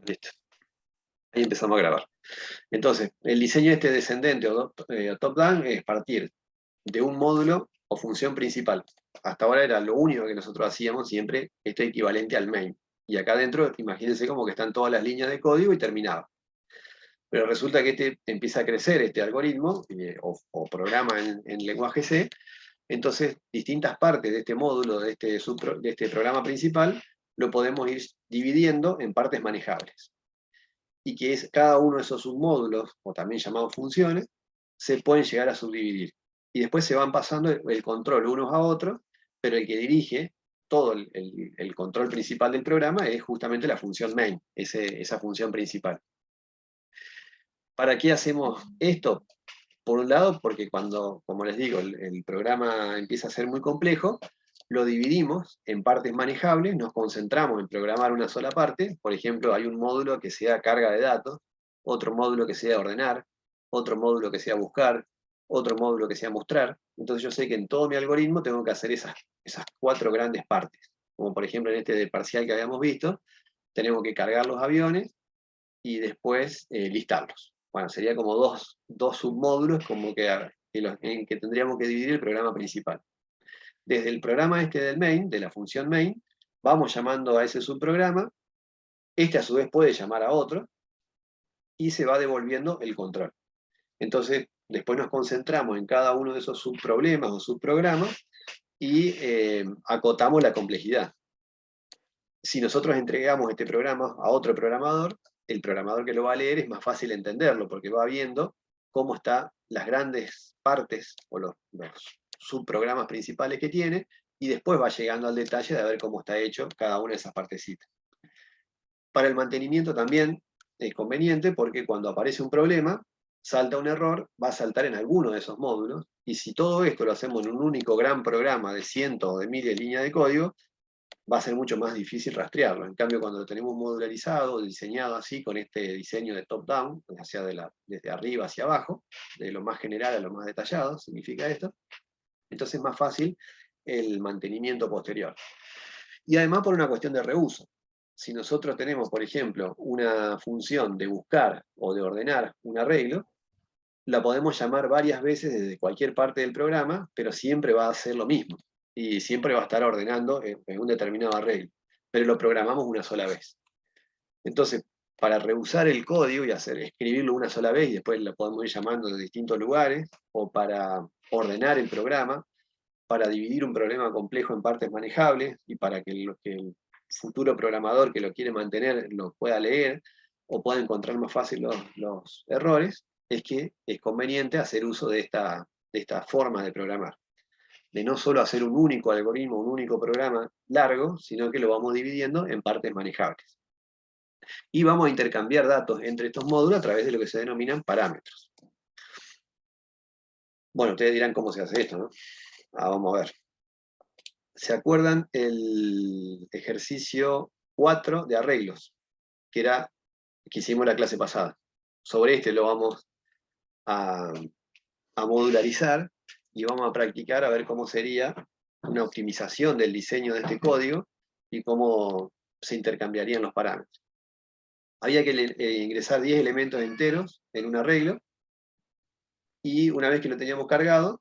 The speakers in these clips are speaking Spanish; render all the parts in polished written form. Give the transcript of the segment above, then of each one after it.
Listo. Ahí empezamos a grabar. Entonces, el diseño este descendente o top-down es partir de un módulo o función principal. Hasta ahora era lo único que nosotros hacíamos siempre, esto equivalente al main. Y acá adentro, imagínense como que están todas las líneas de código y terminaba. Pero resulta que este empieza a crecer, este algoritmo, o programa en lenguaje C. Entonces, distintas partes de este módulo, de este programa principal, lo podemos ir dividiendo en partes manejables. Y que cada uno de esos submódulos, o también llamados funciones, se pueden llegar a subdividir. Y después se van pasando el control unos a otros, pero el que dirige todo el control principal del programa es justamente la función main, esa función principal. ¿Para qué hacemos esto? Por un lado, porque cuando, como les digo, el programa empieza a ser muy complejo, lo dividimos en partes manejables, nos concentramos en programar una sola parte. Por ejemplo, hay un módulo que sea carga de datos, otro módulo que sea ordenar, otro módulo que sea buscar, otro módulo que sea mostrar. Entonces yo sé que en todo mi algoritmo tengo que hacer esas 4 grandes partes. Como por ejemplo en este de parcial que habíamos visto, tenemos que cargar los aviones y después listarlos. Bueno, sería como dos submódulos como en que tendríamos que dividir el programa principal. Desde el programa este del main, de la función main, vamos llamando a ese subprograma, este a su vez puede llamar a otro, y se va devolviendo el control. Entonces, después nos concentramos en cada uno de esos subproblemas o subprogramas y acotamos la complejidad. Si nosotros entregamos este programa a otro programador, el programador que lo va a leer es más fácil entenderlo, porque va viendo cómo están las grandes partes o los subprogramas principales que tiene, y después va llegando al detalle de ver cómo está hecho cada una de esas partecitas. Para el mantenimiento también es conveniente, porque cuando aparece un problema, salta un error, va a saltar en alguno de esos módulos, y si todo esto lo hacemos en un único gran programa de cientos o de miles de líneas de código, va a ser mucho más difícil rastrearlo. En cambio, cuando lo tenemos modularizado, diseñado así, con este diseño de top-down, o sea, desde arriba hacia abajo, de lo más general a lo más detallado, significa esto, entonces es más fácil el mantenimiento posterior. Y además por una cuestión de reuso. Si nosotros tenemos, por ejemplo, una función de buscar o de ordenar un arreglo, la podemos llamar varias veces desde cualquier parte del programa, pero siempre va a ser lo mismo. Y siempre va a estar ordenando en un determinado arreglo. Pero lo programamos una sola vez. Entonces, para reusar el código y escribirlo una sola vez y después lo podemos ir llamando de distintos lugares, o para ordenar el programa, para dividir un problema complejo en partes manejables y para que el futuro programador que lo quiere mantener lo pueda leer o pueda encontrar más fácil los errores, es que es conveniente hacer uso de esta forma de programar. De no solo hacer un único algoritmo, un único programa largo, sino que lo vamos dividiendo en partes manejables. Y vamos a intercambiar datos entre estos módulos a través de lo que se denominan parámetros. Bueno, ustedes dirán cómo se hace esto, ¿no? Vamos a ver. ¿Se acuerdan el ejercicio 4 de arreglos? Que hicimos la clase pasada. Sobre este lo vamos a modularizar y vamos a practicar a ver cómo sería una optimización del diseño de este código y cómo se intercambiarían los parámetros. Había que ingresar 10 elementos enteros en un arreglo, y una vez que lo teníamos cargado,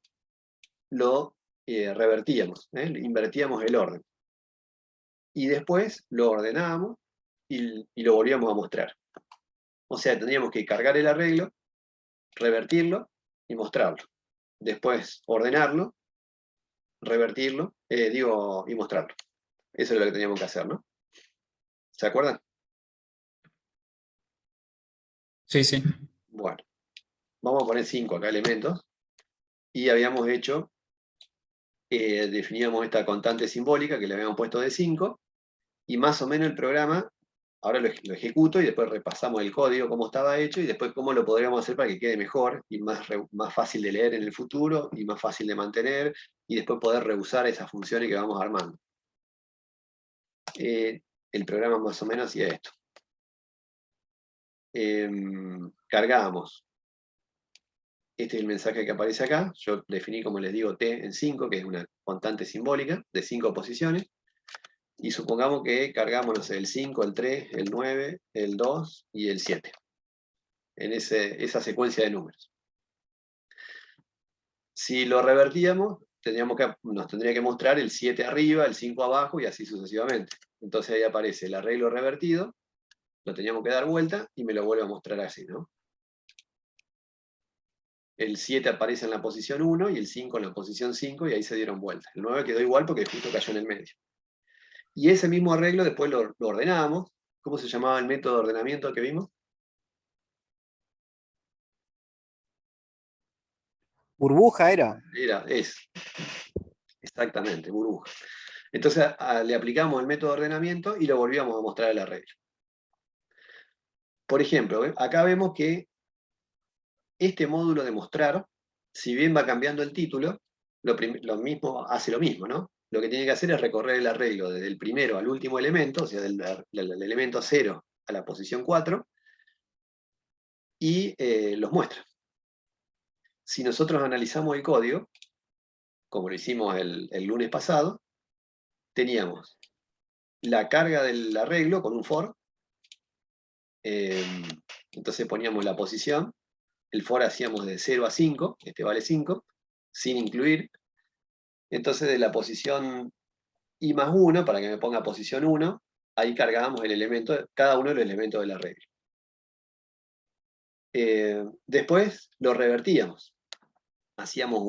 lo revertíamos, invertíamos el orden. Y después lo ordenábamos y lo volvíamos a mostrar. O sea, tendríamos que cargar el arreglo, revertirlo y mostrarlo. Después ordenarlo, revertirlo, y mostrarlo. Eso es lo que teníamos que hacer, ¿no? ¿Se acuerdan? Sí, sí. Bueno, vamos a poner 5 acá elementos. Y habíamos hecho, definíamos esta constante simbólica que le habíamos puesto de 5, y más o menos el programa, ahora lo ejecuto y después repasamos el código, cómo estaba hecho, y después cómo lo podríamos hacer para que quede mejor y más fácil de leer en el futuro y más fácil de mantener, y después poder reusar esas funciones que vamos armando. El programa más o menos hacía esto. Cargábamos. Este es el mensaje que aparece acá. Yo definí, como les digo, t en 5, que es una constante simbólica de 5 posiciones. Y supongamos que cargamos, no sé, el 5, el 3, el 9, el 2 y el 7. En esa secuencia de números. Si lo revertíamos, nos tendría que mostrar el 7 arriba, el 5 abajo y así sucesivamente. Entonces ahí aparece el arreglo revertido, lo teníamos que dar vuelta y me lo vuelve a mostrar así, ¿no? El 7 aparece en la posición 1 y el 5 en la posición 5 y ahí se dieron vuelta. El 9 quedó igual porque justo cayó en el medio. Y ese mismo arreglo después lo ordenábamos. ¿Cómo se llamaba el método de ordenamiento que vimos? Burbuja era. Exactamente, burbuja. Entonces le aplicamos el método de ordenamiento y lo volvíamos a mostrar el arreglo. Por ejemplo, acá vemos que este módulo de mostrar, si bien va cambiando el título, hace lo mismo, ¿no? Lo que tiene que hacer es recorrer el arreglo desde el primero al último elemento, o sea, del elemento 0 a la posición 4, y los muestra. Si nosotros analizamos el código, como lo hicimos el lunes pasado, teníamos la carga del arreglo con un for, entonces poníamos la posición, el for hacíamos de 0 a 5, este vale 5, sin incluir. Entonces de la posición i más 1, para que me ponga posición 1, ahí cargábamos el elemento, cada uno de los elementos del arreglo. Después lo revertíamos. Hacíamos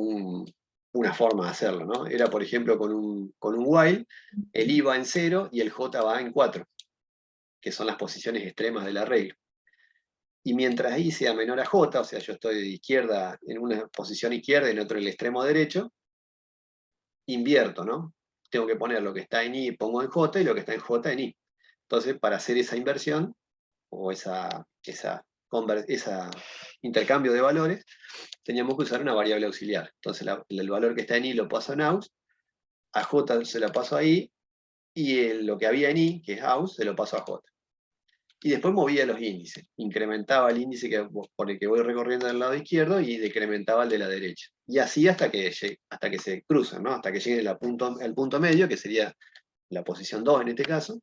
una forma de hacerlo, ¿no? Era, por ejemplo, con un while, el i va en 0 y el j va en 4, que son las posiciones extremas del arreglo. Y mientras i sea menor a j, o sea, yo estoy de izquierda en una posición izquierda y en otro en el extremo derecho, invierto, ¿no? Tengo que poner lo que está en i, pongo en j, y lo que está en j en i. Entonces, para hacer esa inversión, o ese intercambio de valores, teníamos que usar una variable auxiliar. Entonces, el valor que está en i lo paso en aus, a j se lo paso a i, y lo que había en i, que es aus, se lo paso a j. Y después movía los índices. Incrementaba el índice por el que voy recorriendo del lado izquierdo y decrementaba el de la derecha. Y así hasta que se cruzan, ¿no? Hasta que lleguen al punto medio, que sería la posición 2 en este caso,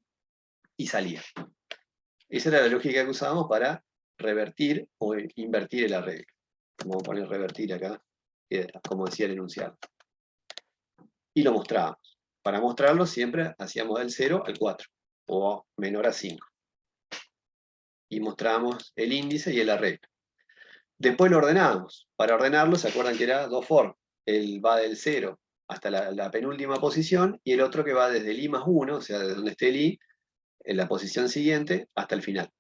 y salía. Esa era la lógica que usábamos para revertir o invertir el arreglo. Vamos a poner revertir acá, como decía el enunciado. Y lo mostrábamos. Para mostrarlo siempre hacíamos del 0 al 4, o menor a 5. Y mostrábamos el índice y el arreglo. Después lo ordenábamos. Para ordenarlo, ¿se acuerdan que era dos for? Él va del 0 hasta la penúltima posición, y el otro que va desde el i más 1, o sea, desde donde esté el i, en la posición siguiente, hasta el final.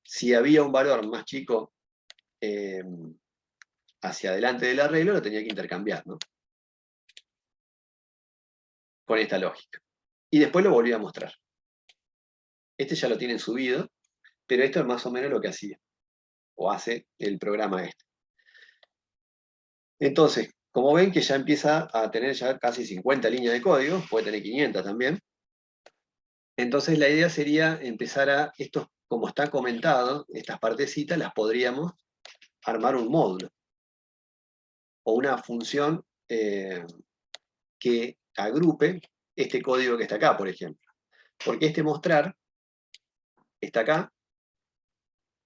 Si había un valor más chico hacia adelante del arreglo, lo tenía que intercambiar, ¿no? Con esta lógica. Y después lo volví a mostrar. Este ya lo tienen subido, pero esto es más o menos lo que hacía, o hace el programa este. Entonces, como ven que ya empieza a tener ya casi 50 líneas de código, puede tener 500 también, entonces la idea sería empezar esto, como está comentado, estas partecitas las podríamos armar un módulo, o una función que agrupe este código que está acá, por ejemplo. Porque este mostrar está acá,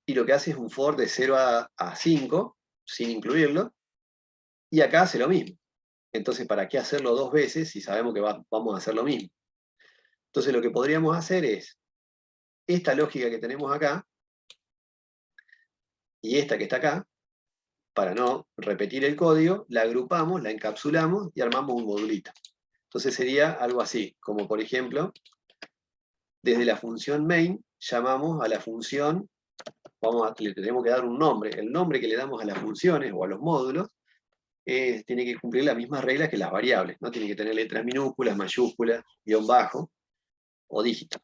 y lo que hace es un for de 0 a 5, sin incluirlo, y acá hace lo mismo. Entonces, ¿para qué hacerlo dos veces si sabemos que vamos a hacer lo mismo? Entonces, lo que podríamos hacer es, esta lógica que tenemos acá, y esta que está acá, para no repetir el código, la agrupamos, la encapsulamos y armamos un modulito. Entonces sería algo así, como por ejemplo, desde la función main, llamamos a la función, le tenemos que dar un nombre. El nombre que le damos a las funciones o a los módulos tiene que cumplir las mismas reglas que las variables, ¿no? Tiene que tener letras minúsculas, mayúsculas, guión bajo o dígito.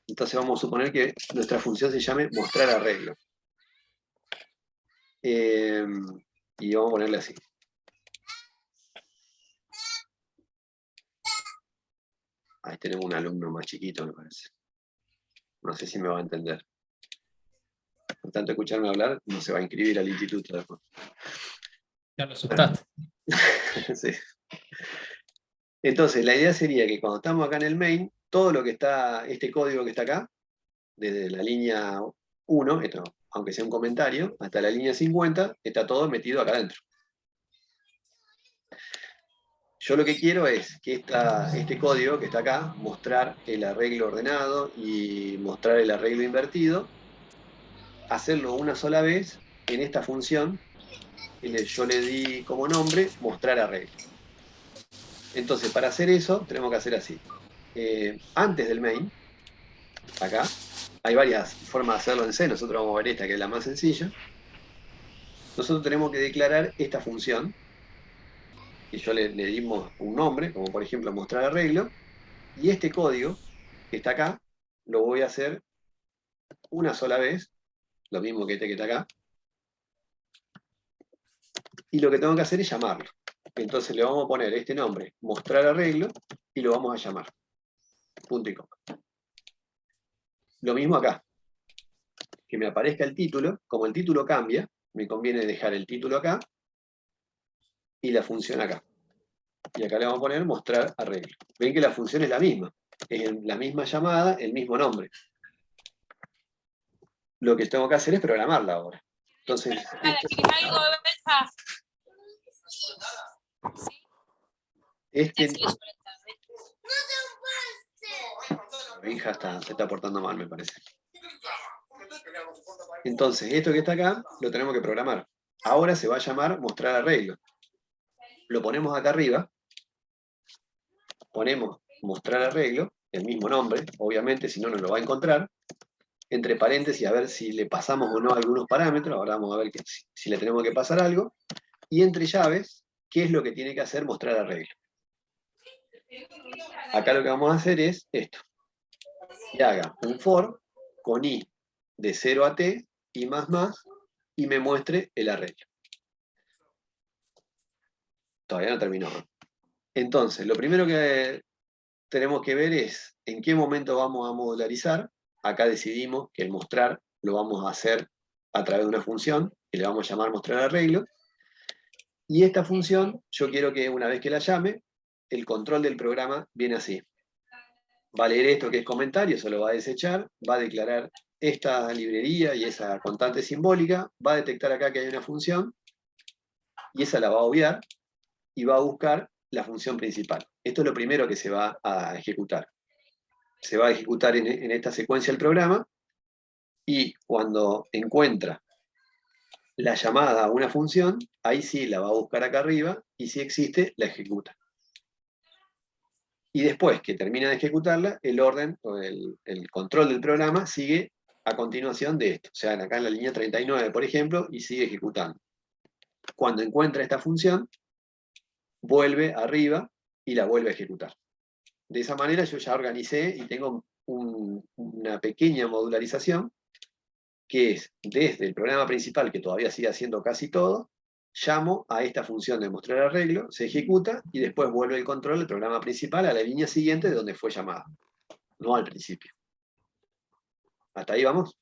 Entonces vamos a suponer que nuestra función se llame mostrar arreglo. Y vamos a ponerle así. Ahí tenemos un alumno más chiquito, me parece. No sé si me va a entender. Por tanto, escucharme hablar, no se va a inscribir al instituto después. Ya lo asustaste. Sí. Entonces, la idea sería que cuando estamos acá en el main, todo lo que está, este código que está acá, desde la línea 1, esto, aunque sea un comentario, hasta la línea 50, está todo metido acá adentro. Yo lo que quiero es que este código que está acá, mostrar el arreglo ordenado y mostrar el arreglo invertido, hacerlo una sola vez en esta función que yo le di como nombre, mostrar arreglo. Entonces, para hacer eso, tenemos que hacer así. Antes del main, acá, hay varias formas de hacerlo en C, nosotros vamos a ver esta que es la más sencilla. Nosotros tenemos que declarar esta función, y yo le dimos un nombre, como por ejemplo mostrar arreglo, y este código que está acá, lo voy a hacer una sola vez, lo mismo que este que está acá, y lo que tengo que hacer es llamarlo. Entonces le vamos a poner este nombre, mostrar arreglo, y lo vamos a llamar. Punto y coma. Lo mismo acá, que me aparezca el título, como el título cambia, me conviene dejar el título acá, y la función acá. Y acá le vamos a poner mostrar arreglo. Ven que la función es la misma. Es la misma llamada, el mismo nombre. Lo que tengo que hacer es programarla ahora. Entonces, mi hija se está portando mal, me parece. Entonces, esto que está acá, lo tenemos que programar. Ahora se va a llamar mostrar arreglo. Lo ponemos acá arriba. Ponemos mostrar arreglo, el mismo nombre, obviamente, si no, no lo va a encontrar. Entre paréntesis, a ver si le pasamos o no algunos parámetros. Ahora vamos a ver si le tenemos que pasar algo. Y entre llaves, ¿qué es lo que tiene que hacer mostrar arreglo? Acá lo que vamos a hacer es esto. Que haga un for con i de 0 a t, y más, y me muestre el arreglo. Todavía no terminó. Entonces, lo primero que tenemos que ver es en qué momento vamos a modularizar. Acá decidimos que el mostrar lo vamos a hacer a través de una función que le vamos a llamar mostrar arreglo. Y esta función, yo quiero que una vez que la llame, el control del programa viene así. Va a leer esto que es comentario, eso lo va a desechar, va a declarar esta librería y esa constante simbólica, va a detectar acá que hay una función, y esa la va a obviar, y va a buscar la función principal. Esto es lo primero que se va a ejecutar. Se va a ejecutar en esta secuencia el programa, y cuando encuentra la llamada a una función, ahí sí la va a buscar acá arriba, y si existe, la ejecuta. Y después que termina de ejecutarla, el orden o el control del programa sigue a continuación de esto. O sea, acá en la línea 39, por ejemplo, y sigue ejecutando. Cuando encuentra esta función, vuelve arriba y la vuelve a ejecutar. De esa manera yo ya organicé y tengo una pequeña modularización, que es desde el programa principal, que todavía sigue haciendo casi todo, llamo a esta función de mostrar arreglo, se ejecuta y después vuelve el control del programa principal a la línea siguiente de donde fue llamada, no al principio. ¿Hasta ahí vamos?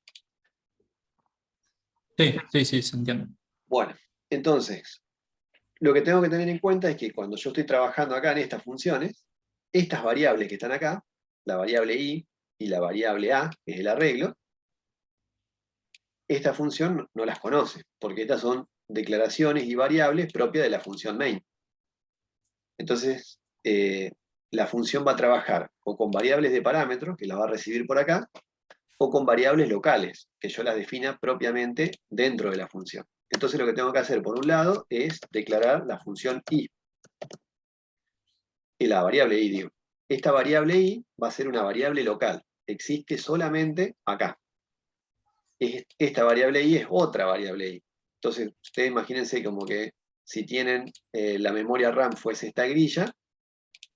Sí, se entiende. Bueno, entonces, lo que tengo que tener en cuenta es que cuando yo estoy trabajando acá en estas funciones, estas variables que están acá, la variable i y la variable a, que es el arreglo, esta función no las conoce, porque estas son declaraciones y variables propias de la función main. Entonces, la función va a trabajar o con variables de parámetros, que la va a recibir por acá, o con variables locales, que yo las defina propiamente dentro de la función. Entonces lo que tengo que hacer, por un lado, es declarar la función i, y la variable i, digo. Esta variable i va a ser una variable local, existe solamente acá. Esta variable i es otra variable i. Entonces, ustedes imagínense como que si tienen la memoria RAM fuese esta grilla,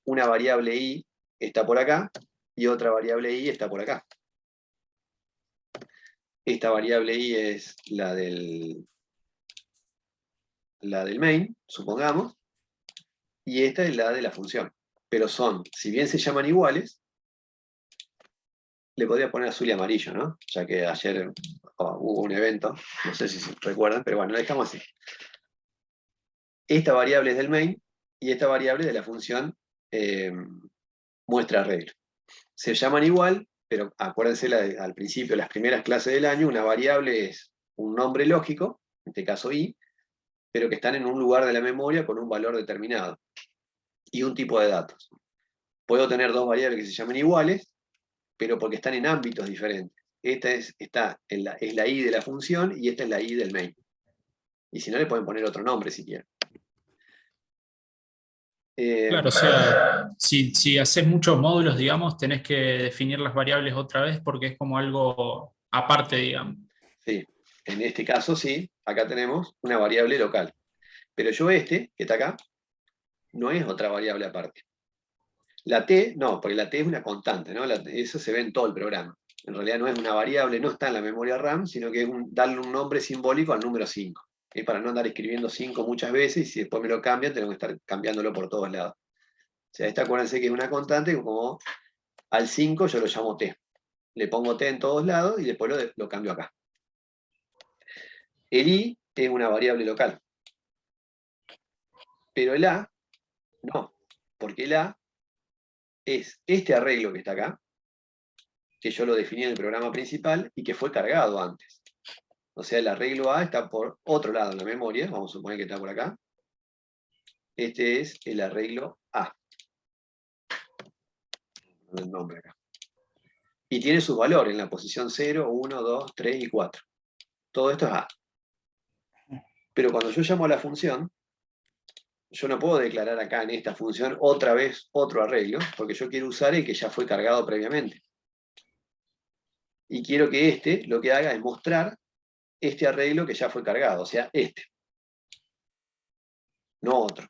una variable i está por acá y otra variable i está por acá. Esta variable i es la del main, supongamos, y esta es la de la función. Pero son, si bien se llaman iguales, le podría poner azul y amarillo, ¿no? Ya que ayer hubo un evento, no sé si se recuerdan, pero bueno, lo dejamos así. Esta variable es del main y esta variable es de la función muestra arreglo. Se llaman igual, pero acuérdense al principio, las primeras clases del año, una variable es un nombre lógico, en este caso i, pero que están en un lugar de la memoria con un valor determinado y un tipo de datos. Puedo tener dos variables que se llamen iguales, pero porque están en ámbitos diferentes. Esta es la i de la función y esta es la i del main. Y si no, le pueden poner otro nombre si quieren. Claro, o sea, si haces muchos módulos, digamos, tenés que definir las variables otra vez porque es como algo aparte, digamos. Sí, en este caso sí, acá tenemos una variable local. Pero que está acá, no es otra variable aparte. La t, no, porque la t es una constante, ¿no? Eso se ve en todo el programa. En realidad no es una variable, no está en la memoria RAM, sino que es darle un nombre simbólico al número 5. Es para no andar escribiendo 5 muchas veces y si después me lo cambian, tengo que estar cambiándolo por todos lados. O sea, esta acuérdense que es una constante, como al 5 yo lo llamo t. Le pongo t en todos lados y después lo cambio acá. El i es una variable local. Pero el a, no, porque el a es este arreglo que está acá, que yo lo definí en el programa principal y que fue cargado antes. O sea, el arreglo A está por otro lado en la memoria, vamos a suponer que está por acá. Este es el arreglo A. El nombre acá. Y tiene sus valores en la posición 0, 1, 2, 3 y 4. Todo esto es A. Pero cuando yo llamo a la función, yo no puedo declarar acá en esta función otra vez otro arreglo, porque yo quiero usar el que ya fue cargado previamente. Y quiero que lo que haga es mostrar este arreglo que ya fue cargado, o sea, no otro.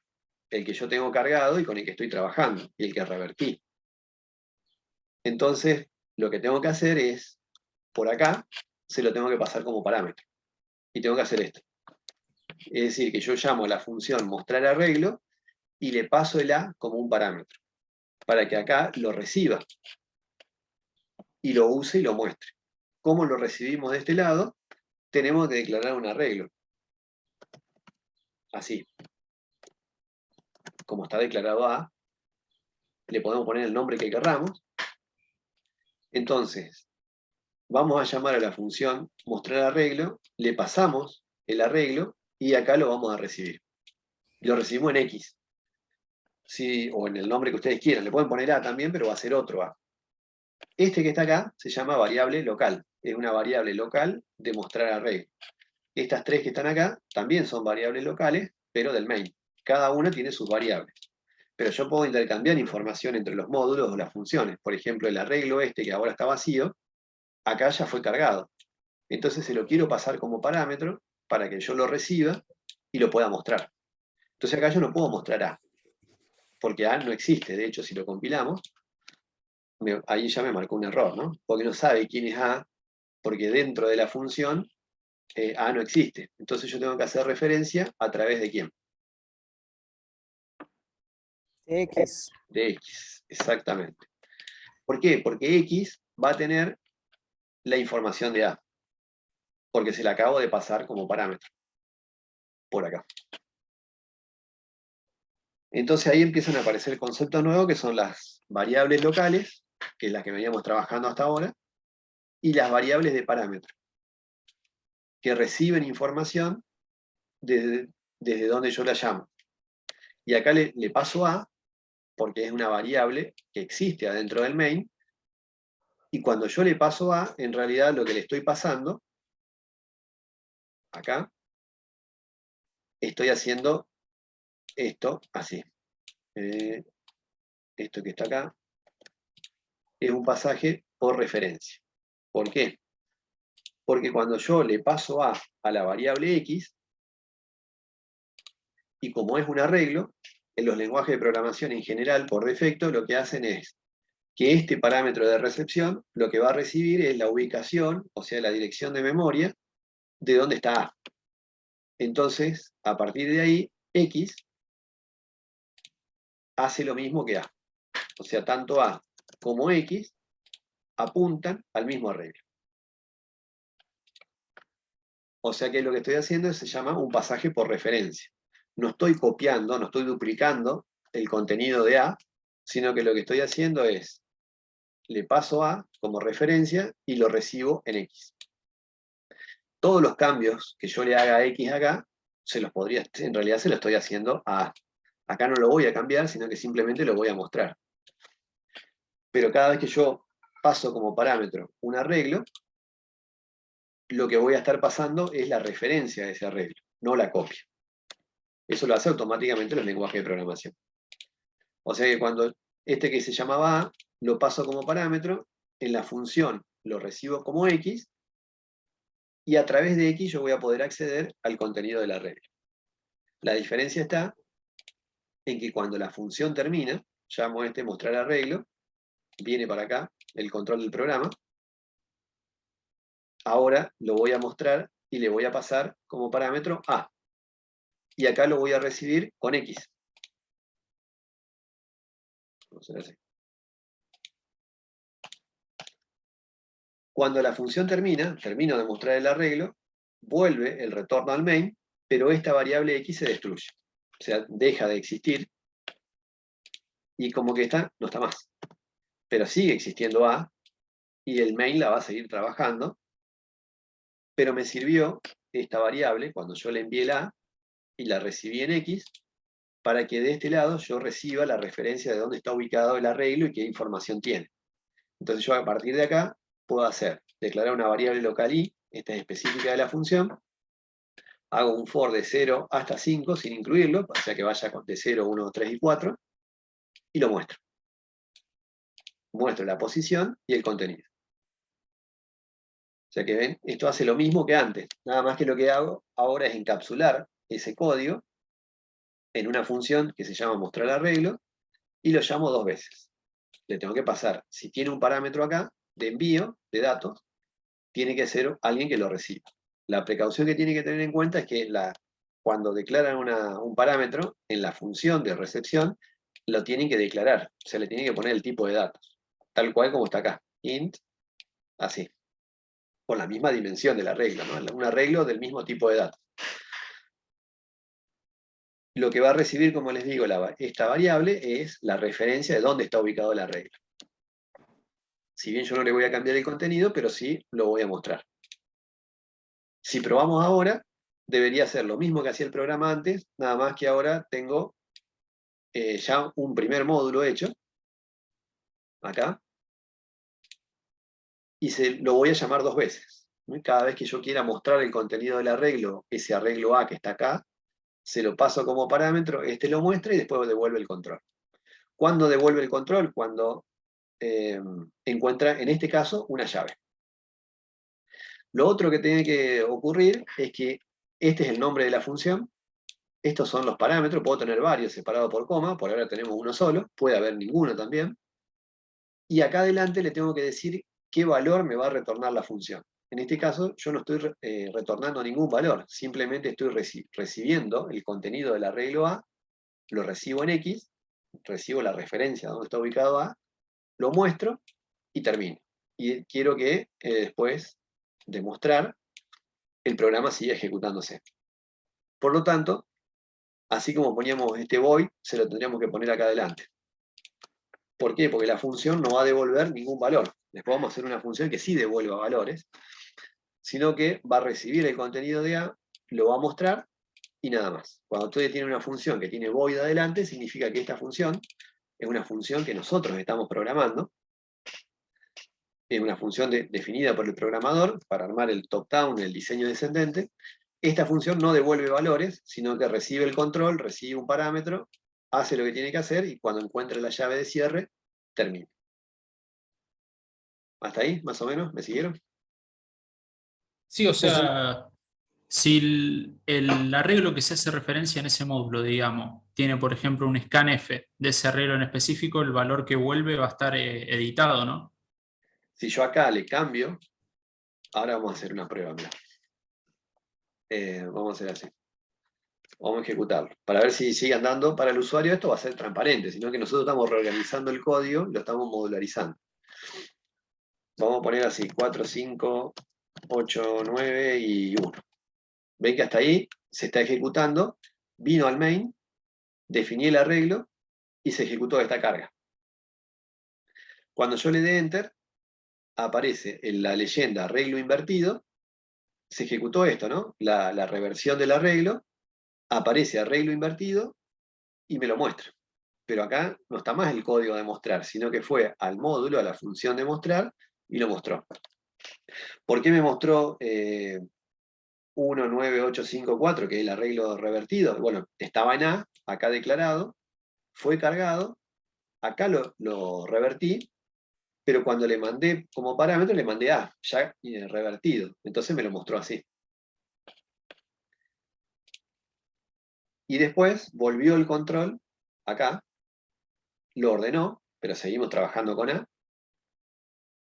El que yo tengo cargado y con el que estoy trabajando, y el que revertí. Entonces, lo que tengo que hacer es, por acá, se lo tengo que pasar como parámetro. Y tengo que hacer esto. Es decir, que yo llamo a la función mostrar arreglo y le paso el A como un parámetro, para que acá lo reciba y lo use y lo muestre. ¿Cómo lo recibimos de este lado? Tenemos que declarar un arreglo. Así. Como está declarado A, le podemos poner el nombre que querramos. Entonces, vamos a llamar a la función mostrar arreglo, le pasamos el arreglo y acá lo vamos a recibir. Lo recibimos en X. Sí, o en el nombre que ustedes quieran. Le pueden poner A también, pero va a ser otro A. Este que está acá se llama variable local. Es una variable local de mostrar arreglo. Estas tres que están acá también son variables locales, pero del main. Cada una tiene sus variables. Pero yo puedo intercambiar información entre los módulos o las funciones. Por ejemplo, el arreglo que ahora está vacío, acá ya fue cargado. Entonces se lo quiero pasar como parámetro para que yo lo reciba y lo pueda mostrar. Entonces acá yo no puedo mostrar A, porque A no existe. De hecho, si lo compilamos, ahí ya me marcó un error, ¿no? Porque no sabe quién es A, porque dentro de la función A no existe. Entonces yo tengo que hacer referencia a través de quién. X. De X, exactamente. ¿Por qué? Porque X va a tener la información de A, porque se la acabo de pasar como parámetro. Por acá. Entonces ahí empiezan a aparecer conceptos nuevos que son las variables locales, que es las que veníamos trabajando hasta ahora, y las variables de parámetro, que reciben información desde donde yo la llamo. Y acá le paso A, porque es una variable que existe adentro del main, y cuando yo le paso A, en realidad lo que le estoy pasando, acá, estoy haciendo esto así. Esto que está acá, es un pasaje por referencia. ¿Por qué? Porque cuando yo le paso A la variable X, y como es un arreglo, en los lenguajes de programación en general, por defecto, lo que hacen es que este parámetro de recepción lo que va a recibir es la ubicación, o sea, la dirección de memoria, de dónde está A. Entonces, a partir de ahí, X hace lo mismo que A. O sea, tanto A como X apuntan al mismo arreglo. O sea que lo que estoy haciendo se llama un pasaje por referencia. No estoy copiando, no estoy duplicando el contenido de A, sino que lo que estoy haciendo es, le paso A como referencia y lo recibo en X. Todos los cambios que yo le haga a X acá, en realidad se lo estoy haciendo a A. Acá no lo voy a cambiar, sino que simplemente lo voy a mostrar. Pero cada vez que yo paso como parámetro un arreglo, lo que voy a estar pasando es la referencia a ese arreglo, no la copia. Eso lo hace automáticamente los lenguajes de programación. O sea que cuando este que se llamaba A, lo paso como parámetro, en la función lo recibo como X, y a través de X yo voy a poder acceder al contenido del arreglo. La diferencia está en que cuando la función termina, llamo mostrar arreglo, viene para acá el control del programa, ahora lo voy a mostrar y le voy a pasar como parámetro A. Y acá lo voy a recibir con X. Vamos a hacer así. Cuando la función termino de mostrar el arreglo, vuelve el retorno al main, pero esta variable X se destruye. O sea, deja de existir y como que no está más. Pero sigue existiendo A y el main la va a seguir trabajando, pero me sirvió esta variable cuando yo le envié la A y la recibí en X, para que de este lado yo reciba la referencia de dónde está ubicado el arreglo y qué información tiene. Entonces yo a partir de acá puedo declarar una variable local i, esta es específica de la función, hago un for de 0 hasta 5 sin incluirlo, o sea que vaya de 0, 1, 3 y 4, y lo muestro. Muestro la posición y el contenido. O sea que ven, esto hace lo mismo que antes, nada más que lo que hago ahora es encapsular ese código en una función que se llama mostrar arreglo, y lo llamo 2 veces. Le tengo que pasar, si tiene un parámetro acá, de envío de datos, tiene que ser alguien que lo reciba. La precaución que tiene que tener en cuenta es que cuando declaran un parámetro, en la función de recepción, lo tienen que declarar, o sea, le tienen que poner el tipo de datos, tal cual como está acá, int, así, con la misma dimensión del arreglo, ¿no? Un arreglo del mismo tipo de datos. Lo que va a recibir, como les digo, esta variable es la referencia de dónde está ubicado el arreglo. Si bien yo no le voy a cambiar el contenido, pero sí lo voy a mostrar. Si probamos ahora, debería ser lo mismo que hacía el programa antes, nada más que ahora tengo ya un primer módulo hecho, acá, y lo voy a llamar 2 veces. Cada vez que yo quiera mostrar el contenido del arreglo, ese arreglo A que está acá, se lo paso como parámetro, este lo muestra y después devuelve el control. ¿Cuándo devuelve el control? Cuando encuentra, en este caso, una llave. Lo otro que tiene que ocurrir es que este es el nombre de la función, estos son los parámetros, puedo tener varios separados por coma, por ahora tenemos uno solo, puede haber ninguno también, y acá adelante le tengo que decir qué valor me va a retornar la función. En este caso yo no estoy retornando ningún valor, simplemente estoy recibiendo el contenido del arreglo A, lo recibo en X, recibo la referencia de dónde está ubicado A, lo muestro y termino. Y quiero que después de mostrar, el programa siga ejecutándose. Por lo tanto, así como poníamos este void, se lo tendríamos que poner acá adelante. ¿Por qué? Porque la función no va a devolver ningún valor. Después vamos a hacer una función que sí devuelva valores, sino que va a recibir el contenido de A, lo va a mostrar y nada más. Cuando ustedes tienen una función que tiene void adelante, significa que esta función es una función que nosotros estamos programando, es una función definida por el programador para armar el top-down, el diseño descendente. Esta función no devuelve valores, sino que recibe el control, recibe un parámetro, hace lo que tiene que hacer y cuando encuentre la llave de cierre, termina. ¿Hasta ahí, más o menos? ¿Me siguieron? Sí, o sea, si el arreglo que se hace referencia en ese módulo, digamos, tiene, por ejemplo, un scanf de ese arreglo en específico, el valor que vuelve va a estar editado, ¿no? Si yo acá le cambio, ahora vamos a hacer una prueba, mirá. Vamos a hacer así. Vamos a ejecutarlo. Para ver si sigue andando. Para el usuario esto va a ser transparente, sino que nosotros estamos reorganizando el código, lo estamos modularizando. Vamos a poner así, 4, 5, 8, 9 y 1. Ven que hasta ahí se está ejecutando, vino al main, definí el arreglo y se ejecutó esta carga. Cuando yo le dé Enter, aparece en la leyenda arreglo invertido, se ejecutó esto, ¿no? La reversión del arreglo, aparece arreglo invertido y me lo muestra. Pero acá no está más el código de mostrar, sino que fue al módulo, a la función de mostrar, y lo mostró. ¿Por qué me mostró 19854, que es el arreglo revertido? Bueno, estaba en A, acá declarado, fue cargado, acá lo revertí, pero cuando le mandé como parámetro, le mandé A, ya revertido. Entonces me lo mostró así. Y después volvió el control, acá, lo ordenó, pero seguimos trabajando con A,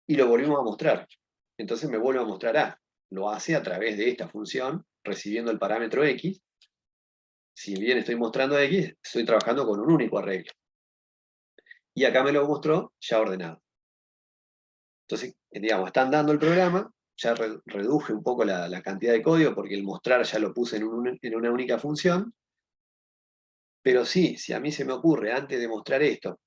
y lo volvimos a mostrar. Entonces me vuelve a mostrar A. Lo hace a través de esta función, recibiendo el parámetro X. Si bien estoy mostrando X, estoy trabajando con un único arreglo. Y acá me lo mostró ya ordenado. Entonces, digamos, están dando el programa, ya reduje un poco la cantidad de código, porque el mostrar ya lo puse en una única función. Pero sí, si a mí se me ocurre, antes de mostrar esto,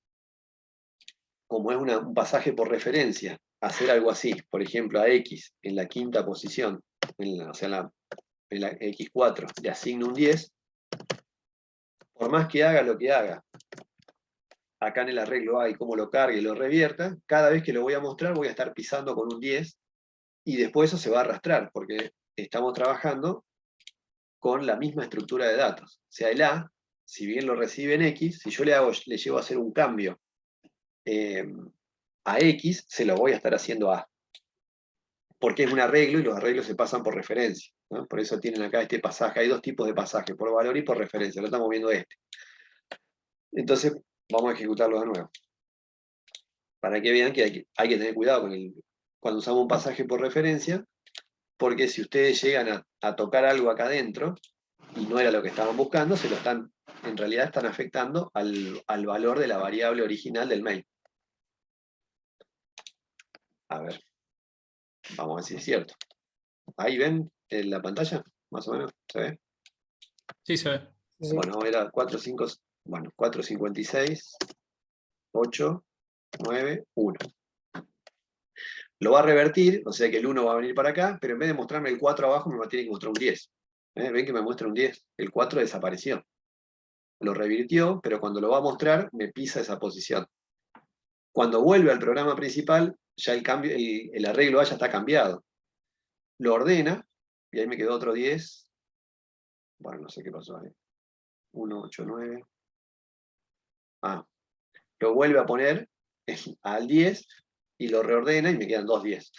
como es un pasaje por referencia, hacer algo así, por ejemplo, a X en la quinta posición, o sea, en la X4, le asigno un 10, por más que haga lo que haga, acá en el arreglo A y cómo lo cargue y lo revierta, cada vez que lo voy a mostrar voy a estar pisando con un 10, y después eso se va a arrastrar, porque estamos trabajando con la misma estructura de datos. O sea, el A, si bien lo recibe en X, si yo le llevo a hacer un cambio a X, se lo voy a estar haciendo a. Porque es un arreglo y los arreglos se pasan por referencia, ¿no? Por eso tienen acá este pasaje. Hay dos tipos de pasaje, por valor y por referencia. Lo estamos viendo este. Entonces, vamos a ejecutarlo de nuevo. Para que vean que hay que tener cuidado cuando usamos un pasaje por referencia, porque si ustedes llegan a tocar algo acá adentro, y no era lo que estaban buscando, en realidad están afectando al valor de la variable original del main. A ver, vamos a ver si es cierto. Ahí ven en la pantalla, más o menos, ¿se ve? Sí, se ve. Sí. Bueno, era 456, 8, 9, 1. Lo va a revertir, o sea que el 1 va a venir para acá, pero en vez de mostrarme el 4 abajo, me va a tener que mostrar un 10. ¿Ven que me muestra un 10? El 4 desapareció. Lo revirtió, pero cuando lo va a mostrar, me pisa esa posición. Cuando vuelve al programa principal, ya el arreglo A ya está cambiado. Lo ordena, y ahí me quedó otro 10. Bueno, no sé qué pasó ahí. 1, 8, 9. Ah, lo vuelve a poner al 10 y lo reordena y me quedan 2 10.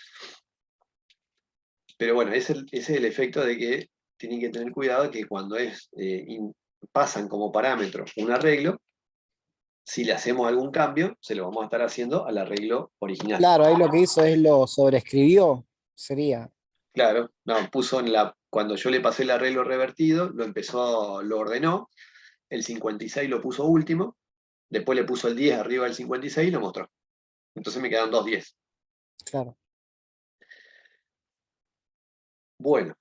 Pero bueno, ese es el efecto de que tienen que tener cuidado que cuando pasan como parámetro un arreglo, si le hacemos algún cambio, se lo vamos a estar haciendo al arreglo original. Claro, ahí lo que hizo es lo sobreescribió, sería. Claro, no, cuando yo le pasé el arreglo revertido, lo ordenó, el 56 lo puso último, después le puso el 10 arriba del 56 y lo mostró. Entonces me quedan 2 10. Claro. Bueno,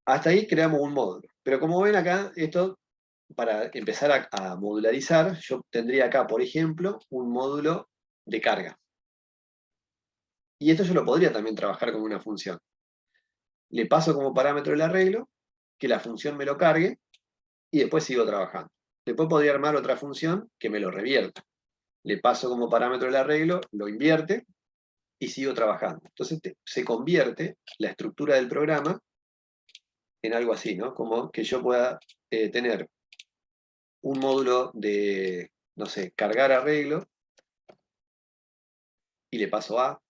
hasta ahí creamos un módulo. Pero como ven acá, esto, para empezar a modularizar, yo tendría acá, por ejemplo, un módulo de carga. Y esto yo lo podría también trabajar como una función. Le paso como parámetro el arreglo, que la función me lo cargue, y después sigo trabajando. Después podría armar otra función que me lo revierta. Le paso como parámetro el arreglo, lo invierte, y sigo trabajando. Entonces se convierte la estructura del programa en algo así, ¿no? Como que yo pueda tener un módulo de, no sé, cargar arreglo, y le paso A,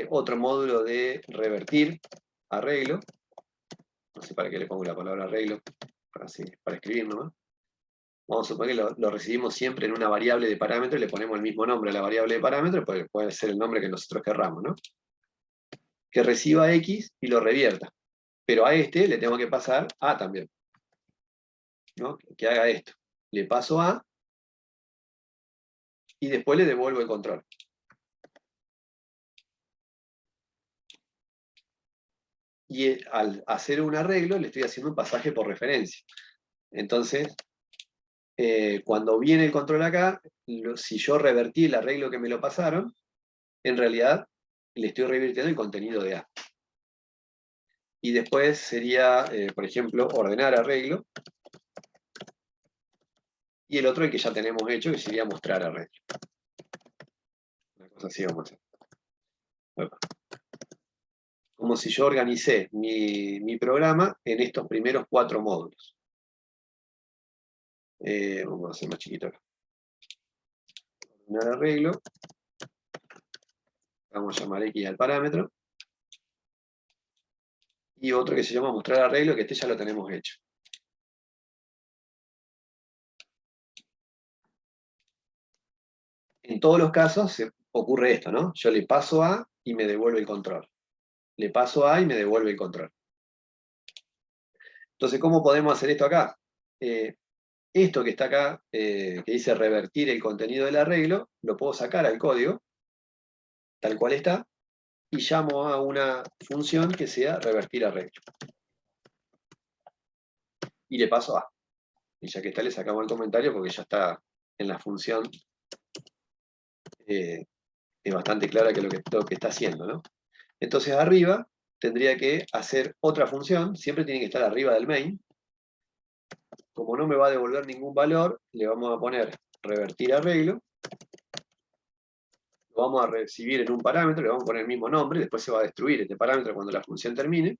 otro módulo de revertir arreglo, no sé para qué le pongo la palabra arreglo, para escribir nomás. Vamos a suponer que lo recibimos siempre en una variable de parámetro y le ponemos el mismo nombre a la variable de parámetro, pues puede ser el nombre que nosotros querramos, ¿no? Que reciba X y lo revierta. Pero a este le tengo que pasar A también, ¿no? Que haga esto. Le paso A y después le devuelvo el control. Y al hacer un arreglo le estoy haciendo un pasaje por referencia. Entonces, cuando viene el control acá, si yo revertí el arreglo que me lo pasaron, en realidad le estoy revirtiendo el contenido de A. Y después sería, por ejemplo, ordenar arreglo. Y el otro, el que ya tenemos hecho, que sería mostrar arreglo. Una cosa así vamos a hacer. Como si yo organicé mi programa en estos primeros 4 módulos. Vamos a hacer más chiquito acá. Ordenar arreglo. Vamos a llamar X al parámetro. Y otro que se llama mostrar arreglo, que este ya lo tenemos hecho. En todos los casos ocurre esto, ¿no? Yo le paso A y me devuelve el control. Le paso A y me devuelve el control. Entonces, ¿cómo podemos hacer esto acá? Esto que está acá, que dice revertir el contenido del arreglo, lo puedo sacar al código, tal cual está, y llamo a una función que sea revertir arreglo. Y le paso A. Y ya que está, le sacamos el comentario porque ya está en la función. Es bastante clara que lo que está haciendo, ¿no? Entonces arriba tendría que hacer otra función, siempre tiene que estar arriba del main. Como no me va a devolver ningún valor, le vamos a poner revertir arreglo. Lo vamos a recibir en un parámetro, le vamos a poner el mismo nombre, después se va a destruir este parámetro cuando la función termine.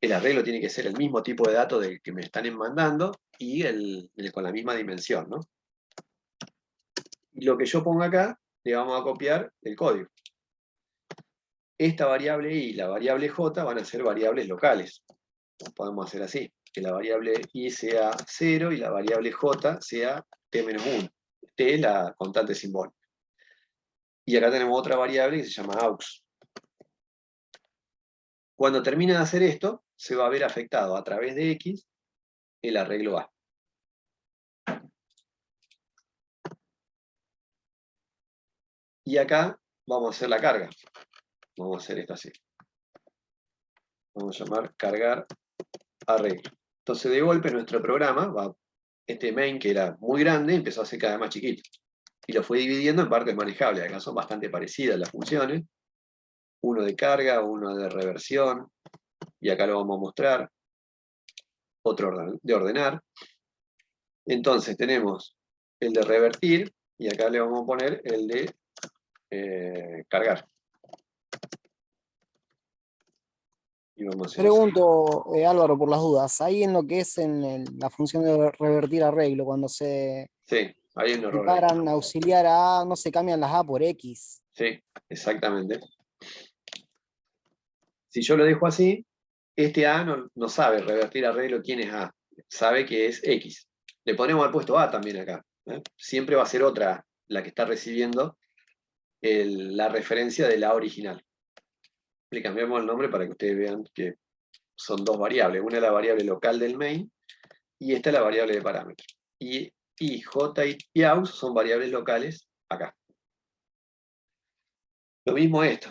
El arreglo tiene que ser el mismo tipo de datos del que me están mandando y con la misma dimensión, ¿no? Y lo que yo pongo acá, le vamos a copiar el código. Esta variable i y la variable j van a ser variables locales. Lo podemos hacer así, que la variable i sea 0 y la variable j sea t-1. T es la constante simbólica. Y acá tenemos otra variable que se llama aux. Cuando termine de hacer esto, se va a ver afectado a través de x el arreglo A. Y acá vamos a hacer la carga. Vamos a hacer esto así. Vamos a llamar cargar arreglo. Entonces de golpe nuestro programa, este main que era muy grande, empezó a ser cada vez más chiquito. Y lo fue dividiendo en partes manejables. Acá son bastante parecidas las funciones. Uno de carga, uno de reversión. Y acá lo vamos a mostrar. Otro de ordenar. Entonces tenemos el de revertir. Y acá le vamos a poner el de cargar. Y vamos a hacer así. Pregunto, Álvaro, por las dudas, ahí en lo que es la función de revertir arreglo, cuando se Sí, hay un error ahí. separan auxiliar a A, no se cambian las A por X. Sí, exactamente. Si yo lo dejo así, este A no sabe revertir arreglo quién es A. Sabe que es X. Le podemos haber puesto A también acá. Siempre va a ser otra la que está recibiendo la referencia de la original. Le cambiamos el nombre para que ustedes vean que son dos variables. Una es la variable local del main y esta es la variable de parámetro. Y J y aux son variables locales acá. Lo mismo esto.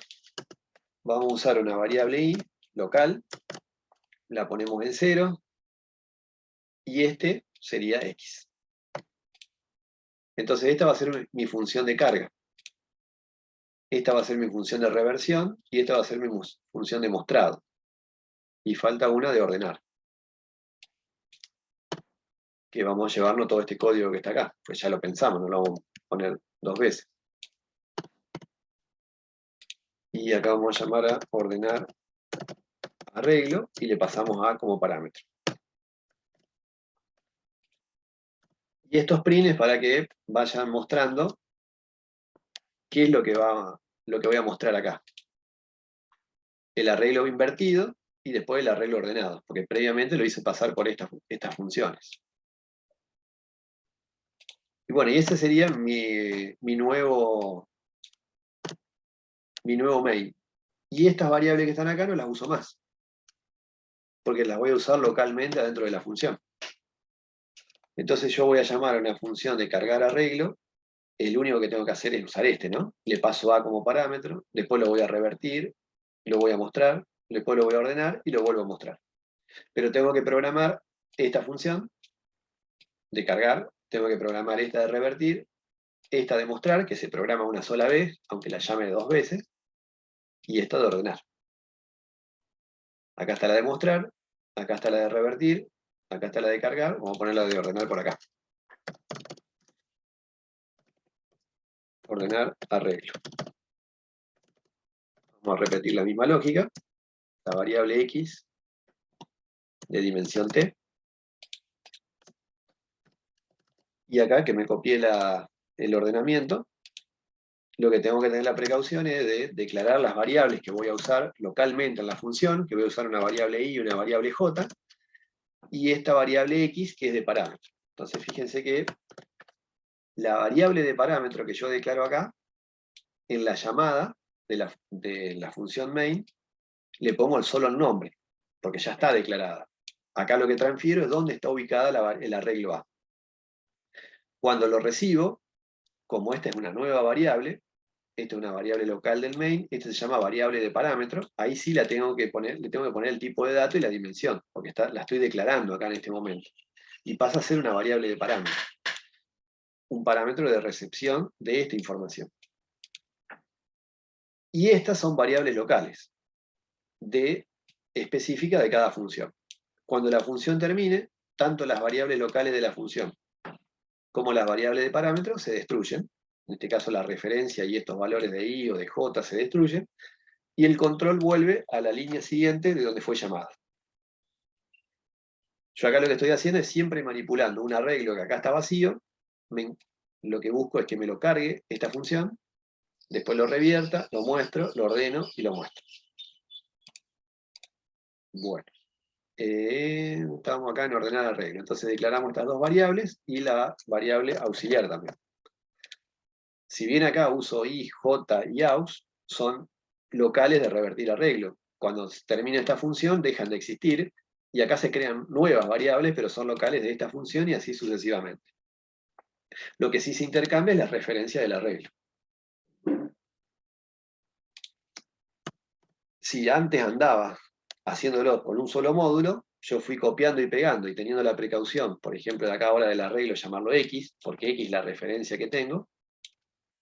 Vamos a usar una variable i local, la ponemos en 0, y este sería x. Entonces esta va a ser mi función de carga. Esta va a ser mi función de reversión, y esta va a ser mi función de mostrado. Y falta una de ordenar. Que vamos a llevarnos todo este código que está acá, pues ya lo pensamos, no lo vamos a poner 2 veces. Y acá vamos a llamar a ordenar arreglo, y le pasamos a como parámetro. Y estos prints para que vayan mostrando qué es lo que voy a mostrar acá. El arreglo invertido y después el arreglo ordenado, porque previamente lo hice pasar por estas funciones. Y bueno, y ese sería mi nuevo main. Y estas variables que están acá no las uso más, porque las voy a usar localmente adentro de la función. Entonces yo voy a llamar a una función de cargar arreglo. El único que tengo que hacer es usar este, ¿no? Le paso A como parámetro, después lo voy a revertir, lo voy a mostrar, después lo voy a ordenar y lo vuelvo a mostrar. Pero tengo que programar esta función de cargar, tengo que programar esta de revertir, esta de mostrar, que se programa una sola vez, aunque la llame 2 veces, y esta de ordenar. Acá está la de mostrar, acá está la de revertir, acá está la de cargar, vamos a poner la de ordenar por acá. Ordenar, arreglo. Vamos a repetir la misma lógica. La variable x de dimensión t. Y acá que me copié el ordenamiento, lo que tengo que tener la precaución es de declarar las variables que voy a usar localmente en la función, que voy a usar una variable y una variable j, y esta variable x que es de parámetro. Entonces fíjense que la variable de parámetro que yo declaro acá, en la llamada de la función main, le pongo solo el nombre, porque ya está declarada. Acá lo que transfiero es dónde está ubicada el arreglo A. Cuando lo recibo, como esta es una nueva variable, esta es una variable local del main, esta se llama variable de parámetro, ahí sí le tengo que poner el tipo de dato y la dimensión, porque la estoy declarando acá en este momento. Y pasa a ser una variable de parámetro. Un parámetro de recepción de esta información. Y estas son variables locales, específicas de cada función. Cuando la función termine, tanto las variables locales de la función como las variables de parámetros se destruyen. En este caso la referencia y estos valores de i o de j se destruyen. Y el control vuelve a la línea siguiente de donde fue llamada. Yo acá lo que estoy haciendo es siempre manipulando un arreglo que acá está vacío. Lo que busco es que me lo cargue esta función, después lo revierta, lo muestro, lo ordeno y lo muestro. Bueno, estamos acá en ordenar arreglo. Entonces declaramos estas dos variables y la variable auxiliar también. Si bien acá uso i, j y aus, son locales de revertir arreglo. Cuando termina esta función dejan de existir y acá se crean nuevas variables, pero son locales de esta función y así sucesivamente. Lo que sí se intercambia es la referencia del arreglo. Si antes andaba haciéndolo con un solo módulo, yo fui copiando y pegando y teniendo la precaución, por ejemplo, de acá ahora del arreglo llamarlo x, porque x es la referencia que tengo,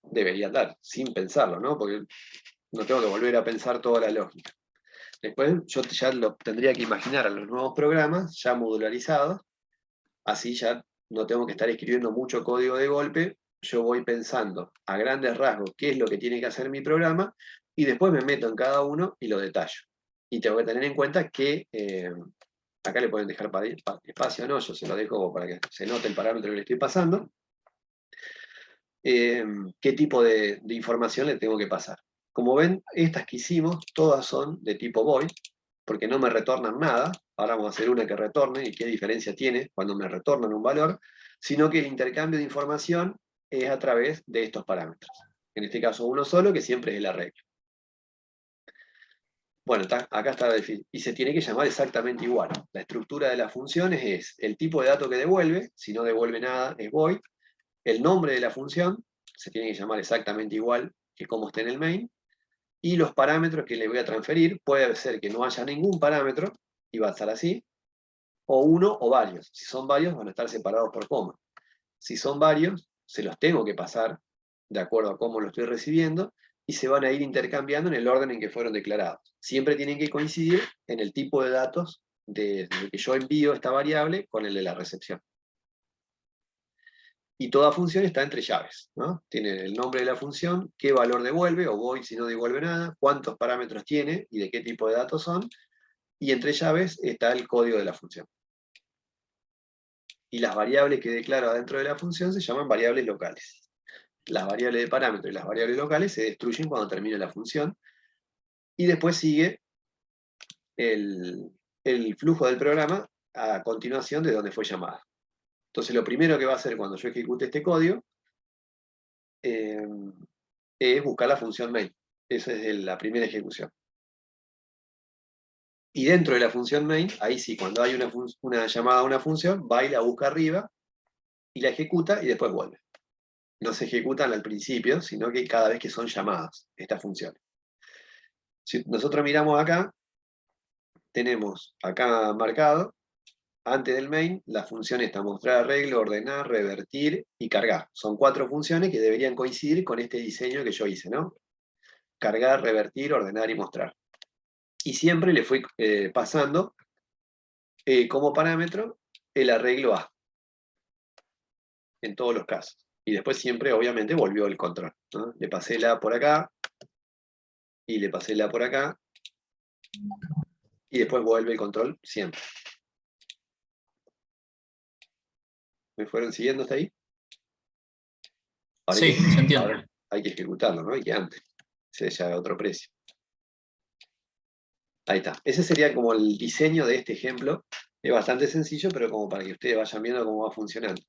debería andar, sin pensarlo, ¿no? Porque no tengo que volver a pensar toda la lógica. Después yo ya lo tendría que imaginar a los nuevos programas ya modularizados, así ya no tengo que estar escribiendo mucho código de golpe, yo voy pensando a grandes rasgos qué es lo que tiene que hacer mi programa y después me meto en cada uno y lo detallo. Y tengo que tener en cuenta que, acá le pueden dejar espacio, ¿no? Yo se lo dejo para que se note el parámetro que le estoy pasando. Qué tipo de información le tengo que pasar. Como ven, estas que hicimos, todas son de tipo void, porque no me retornan nada. Ahora vamos a hacer una que retorne y qué diferencia tiene cuando me retornan un valor, sino que el intercambio de información es a través de estos parámetros. En este caso uno solo, que siempre es el arreglo. Bueno, acá está definido. Y se tiene que llamar exactamente igual. La estructura de las funciones es el tipo de dato que devuelve, si no devuelve nada es void, el nombre de la función se tiene que llamar exactamente igual que como está en el main, y los parámetros que le voy a transferir, puede ser que no haya ningún parámetro, y va a estar así, o uno o varios. Si son varios, van a estar separados por coma. Si son varios, se los tengo que pasar de acuerdo a cómo lo estoy recibiendo, y se van a ir intercambiando en el orden en que fueron declarados. Siempre tienen que coincidir en el tipo de datos de que yo envío esta variable con el de la recepción. Y toda función está entre llaves, ¿no? Tiene el nombre de la función, qué valor devuelve, o void si no devuelve nada, cuántos parámetros tiene y de qué tipo de datos son, y entre llaves está el código de la función. Y las variables que declaro adentro de la función se llaman variables locales. Las variables de parámetro y las variables locales se destruyen cuando termine la función, y después sigue el flujo del programa a continuación de donde fue llamada. Entonces lo primero que va a hacer cuando yo ejecute este código es buscar la función main. Esa es la primera ejecución. Y dentro de la función main, ahí sí, cuando hay una llamada a una función, va y la busca arriba, y la ejecuta y después vuelve. No se ejecutan al principio, sino que cada vez que son llamadas estas funciones. Si nosotros miramos acá, tenemos acá marcado antes del main, la función está mostrar arreglo, ordenar, revertir y cargar. Son 4 funciones que deberían coincidir con este diseño que yo hice, ¿no? Cargar, revertir, ordenar y mostrar. Y siempre le fui pasando como parámetro el arreglo A, en todos los casos. Y después siempre, obviamente, volvió el control, ¿no? Le pasé la A por acá, y le pasé la A por acá, y después vuelve el control siempre. ¿Me fueron siguiendo hasta ahí? Ahora Sí, se entiende. ahora hay que ejecutarlo, ¿no? Y que antes se ya otro precio. Ahí está. Ese sería como el diseño de este ejemplo. Es bastante sencillo, pero como para que ustedes vayan viendo cómo va funcionando.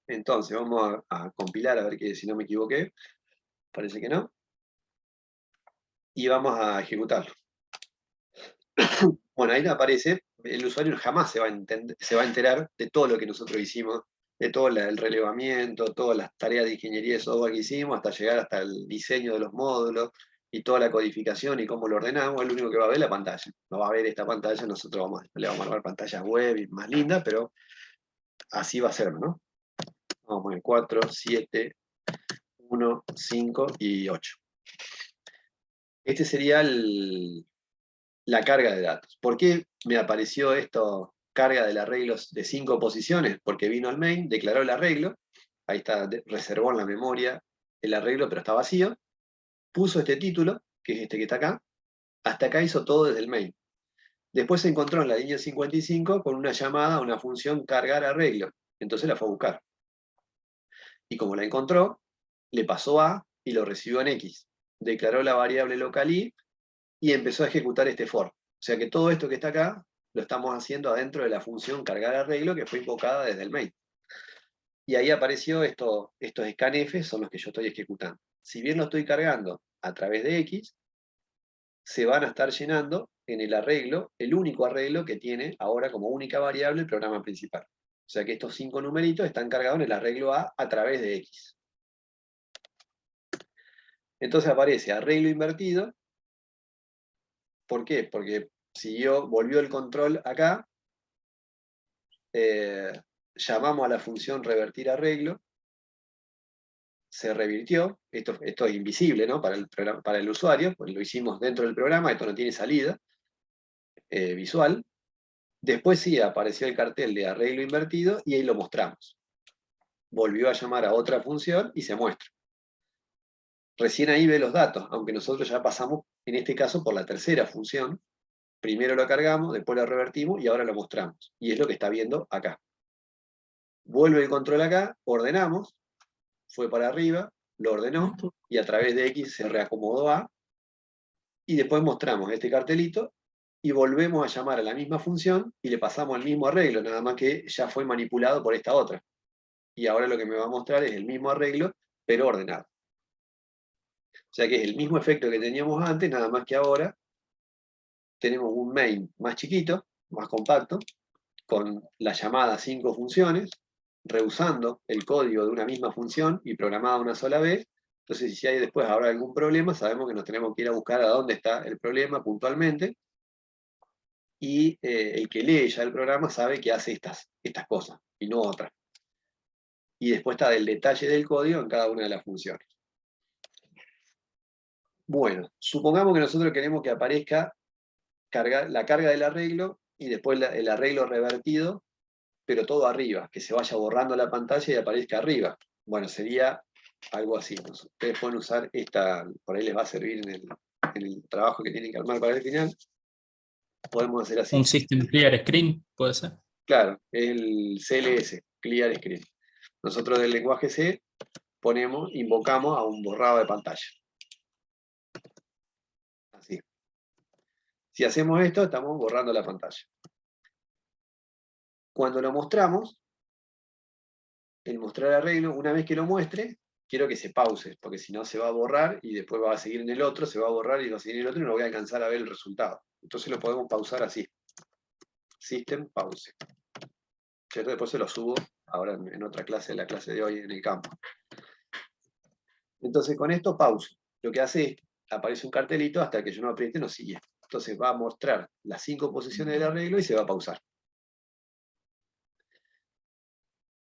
Entonces, vamos a compilar a ver que si no me equivoqué. Parece que no. Y vamos a ejecutarlo. Bueno, ahí aparece, el usuario jamás se va a enterar de todo lo que nosotros hicimos, de todo el relevamiento, todas las tareas de ingeniería de software que hicimos, hasta llegar hasta el diseño de los módulos y toda la codificación y cómo lo ordenamos. El único que va a ver es la pantalla. No va a ver esta pantalla, nosotros le vamos a armar pantallas web y más lindas, pero así va a ser, ¿no? Vamos a poner 4, 7, 1, 5 y 8. Este sería la carga de datos. ¿Por qué me apareció esto, carga del arreglo de 5 posiciones? Porque vino al main, declaró el arreglo, ahí está, reservó en la memoria el arreglo, pero está vacío, puso este título, que es este que está acá, hasta acá hizo todo desde el main. Después se encontró en la línea 55 con una llamada a una función cargar arreglo, entonces la fue a buscar. Y como la encontró, le pasó A y lo recibió en X. Declaró la variable local I y empezó a ejecutar este for. O sea que todo esto que está acá lo estamos haciendo adentro de la función cargar arreglo que fue invocada desde el main. Y ahí apareció estos scanf, son los que yo estoy ejecutando. Si bien lo estoy cargando a través de X, se van a estar llenando en el arreglo, el único arreglo que tiene ahora como única variable el programa principal. O sea que estos 5 numeritos están cargados en el arreglo A través de X. Entonces aparece arreglo invertido. ¿Por qué? Porque volvió el control acá, llamamos a la función revertir arreglo, se revirtió, esto es invisible, ¿no? Para el usuario, pues lo hicimos dentro del programa, esto no tiene salida visual. Después sí apareció el cartel de arreglo invertido y ahí lo mostramos. Volvió a llamar a otra función y se muestra. Recién ahí ve los datos, aunque nosotros ya pasamos, en este caso, por la tercera función. Primero lo cargamos, después lo revertimos y ahora lo mostramos. Y es lo que está viendo acá. Vuelve el control acá, ordenamos, fue para arriba, lo ordenó, y a través de X se reacomodó A, y después mostramos este cartelito, y volvemos a llamar a la misma función, y le pasamos el mismo arreglo, nada más que ya fue manipulado por esta otra. Y ahora lo que me va a mostrar es el mismo arreglo, pero ordenado. O sea que es el mismo efecto que teníamos antes, nada más que ahora tenemos un main más chiquito, más compacto, con la llamada 5 funciones, reusando el código de una misma función y programada una sola vez. Entonces, si hay después habrá algún problema, sabemos que nos tenemos que ir a buscar a dónde está el problema puntualmente, y el que lee ya el programa sabe que hace estas cosas, y no otras. Y después está el detalle del código en cada una de las funciones. Bueno, supongamos que nosotros queremos que aparezca la carga del arreglo y después el arreglo revertido, pero todo arriba, que se vaya borrando la pantalla y aparezca arriba. Bueno, sería algo así. Ustedes pueden usar esta, por ahí les va a servir en el trabajo que tienen que armar para el final. Podemos hacer así. Un System Clear Screen, puede ser. Claro, el CLS, Clear Screen. Nosotros del lenguaje C invocamos a un borrado de pantalla. Así. Si hacemos esto, estamos borrando la pantalla. Cuando lo mostramos, el mostrar arreglo, una vez que lo muestre, quiero que se pause, porque si no se va a borrar y después va a seguir en el otro, se va a borrar y va a seguir en el otro y no voy a alcanzar a ver el resultado. Entonces lo podemos pausar así. System pause. ¿Cierto? Después se lo subo ahora en otra clase, la clase de hoy en el campo. Entonces con esto pauso. Lo que hace es, aparece un cartelito hasta que yo no apriete, no sigue. Entonces va a mostrar las 5 posiciones del arreglo y se va a pausar.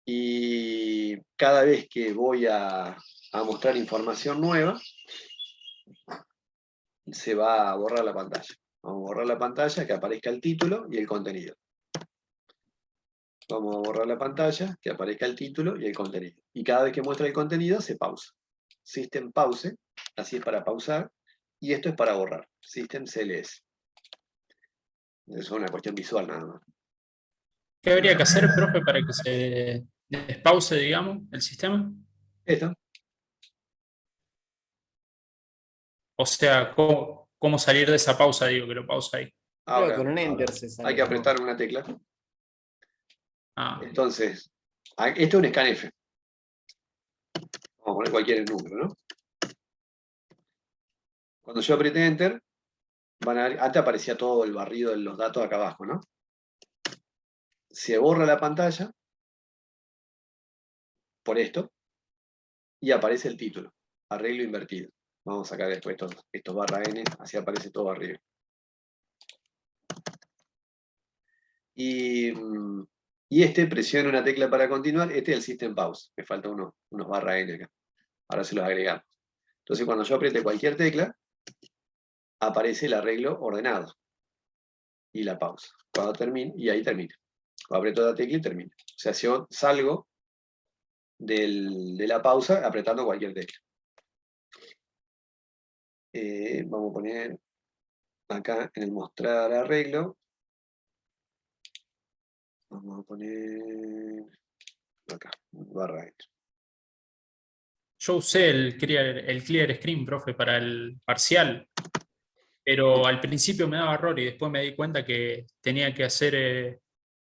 Y cada vez que voy a mostrar información nueva, se va a borrar la pantalla. Vamos a borrar la pantalla, que aparezca el título y el contenido. Vamos a borrar la pantalla, que aparezca el título y el contenido. Y cada vez que muestra el contenido, se pausa. System pause, así es para pausar, y esto es para borrar. System CLS. Eso es una cuestión visual nada más. ¿Qué habría que hacer, profe, para que se despause, digamos, el sistema? Esto. O sea, ¿cómo salir de esa pausa? Digo, que lo pausa ahí. Creo que Ahora, con un enter se hay sale. que apretar una tecla. Ah, Entonces, esto es un scanf. Vamos a poner cualquier número, ¿no? Cuando yo apriete Enter, van a ver, antes aparecía todo el barrido de los datos acá abajo, ¿no? Se borra la pantalla por esto y aparece el título, arreglo invertido. Vamos a sacar después estos barra N, así aparece todo arriba. Y presiona una tecla para continuar, este es el System Pause, me falta unos barra N acá. Ahora se los agregamos. Entonces cuando yo apriete cualquier tecla, aparece el arreglo ordenado y la pausa. Cuando termine, y ahí termina. Cuando aprieto la tecla y termina. O sea, si yo salgo de la pausa apretando cualquier tecla. Vamos a poner acá en el mostrar arreglo. Vamos a poner acá, barra N. yo usé el clear screen, profe, para el parcial, pero al principio me daba error y después me di cuenta que tenía que hacer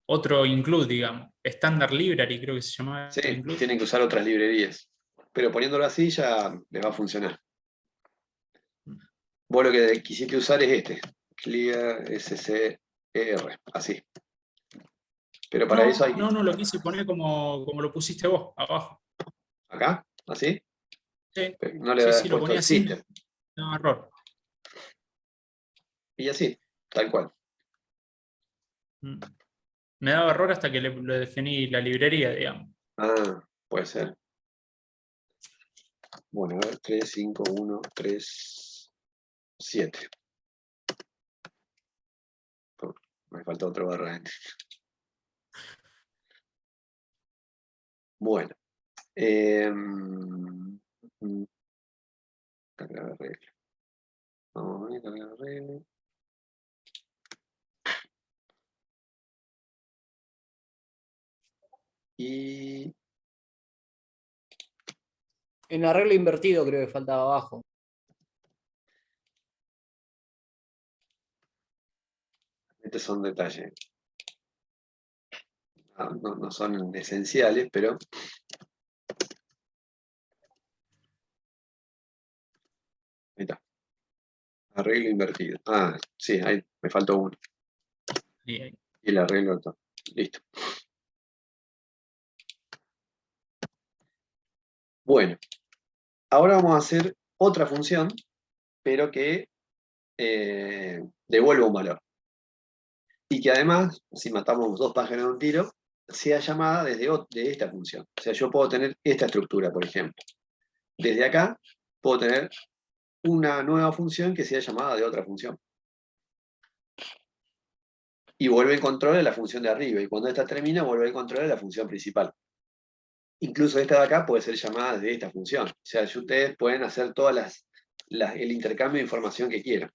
otro include, digamos. Standard Library, creo que se llamaba Sí, el include. tienen que usar otras librerías. Pero poniéndolo así ya les va a funcionar. Vos lo que quisiste usar es este. Clear SCER. Así. Pero para eso hay. No, lo quise poner como lo pusiste vos, abajo. Acá, así. Sí, No le habías lo puesto ponía el así, system. me daba error. Y así, tal cual. Mm. Me daba error hasta que le definí la librería, digamos. Ah, puede ser. Bueno, a ver, 3, 5, 1, 3, 7. Me falta otro barra N. Bueno. Cargar arreglo. Vamos a ver, cargar arreglo. Y En arreglo invertido creo que faltaba abajo. estos son detalles. No son esenciales, pero ahí está. Arreglo invertido. Ah, sí, ahí me faltó uno. Ahí. Y el arreglo está. Listo. Bueno, ahora vamos a hacer otra función, pero que devuelva un valor. Y que además, si matamos dos pájaros de un tiro, sea llamada de esta función. O sea, yo puedo tener esta estructura, por ejemplo. Desde acá puedo tener una nueva función que sea llamada de otra función. Y vuelve el control de la función de arriba. Y cuando esta termina, vuelve el control de la función principal. Incluso esta de acá puede ser llamada desde esta función. O sea, ustedes pueden hacer todas el intercambio de información que quieran.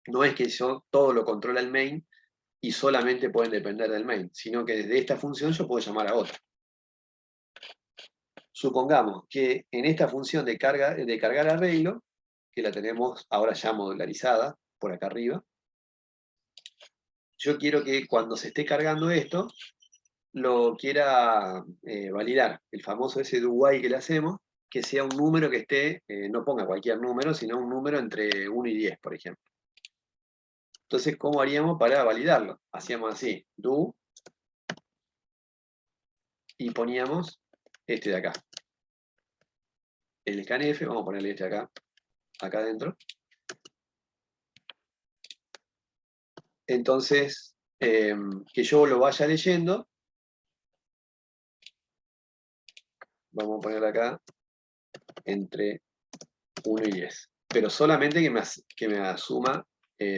No es que yo todo lo controla el main y solamente pueden depender del main, sino que desde esta función yo puedo llamar a otra. Supongamos que en esta función de cargar arreglo, que la tenemos ahora ya modularizada por acá arriba, yo quiero que cuando se esté cargando esto, lo quiera validar. El famoso ese do while que le hacemos, que sea un número que esté, no ponga cualquier número, sino un número entre 1 y 10, por ejemplo. Entonces, ¿cómo haríamos para validarlo? Hacíamos así, do, y poníamos este de acá. El scanf, vamos a ponerle este acá adentro. Entonces, que yo lo vaya leyendo vamos a poner acá entre 1 y 10. Pero solamente que me asuma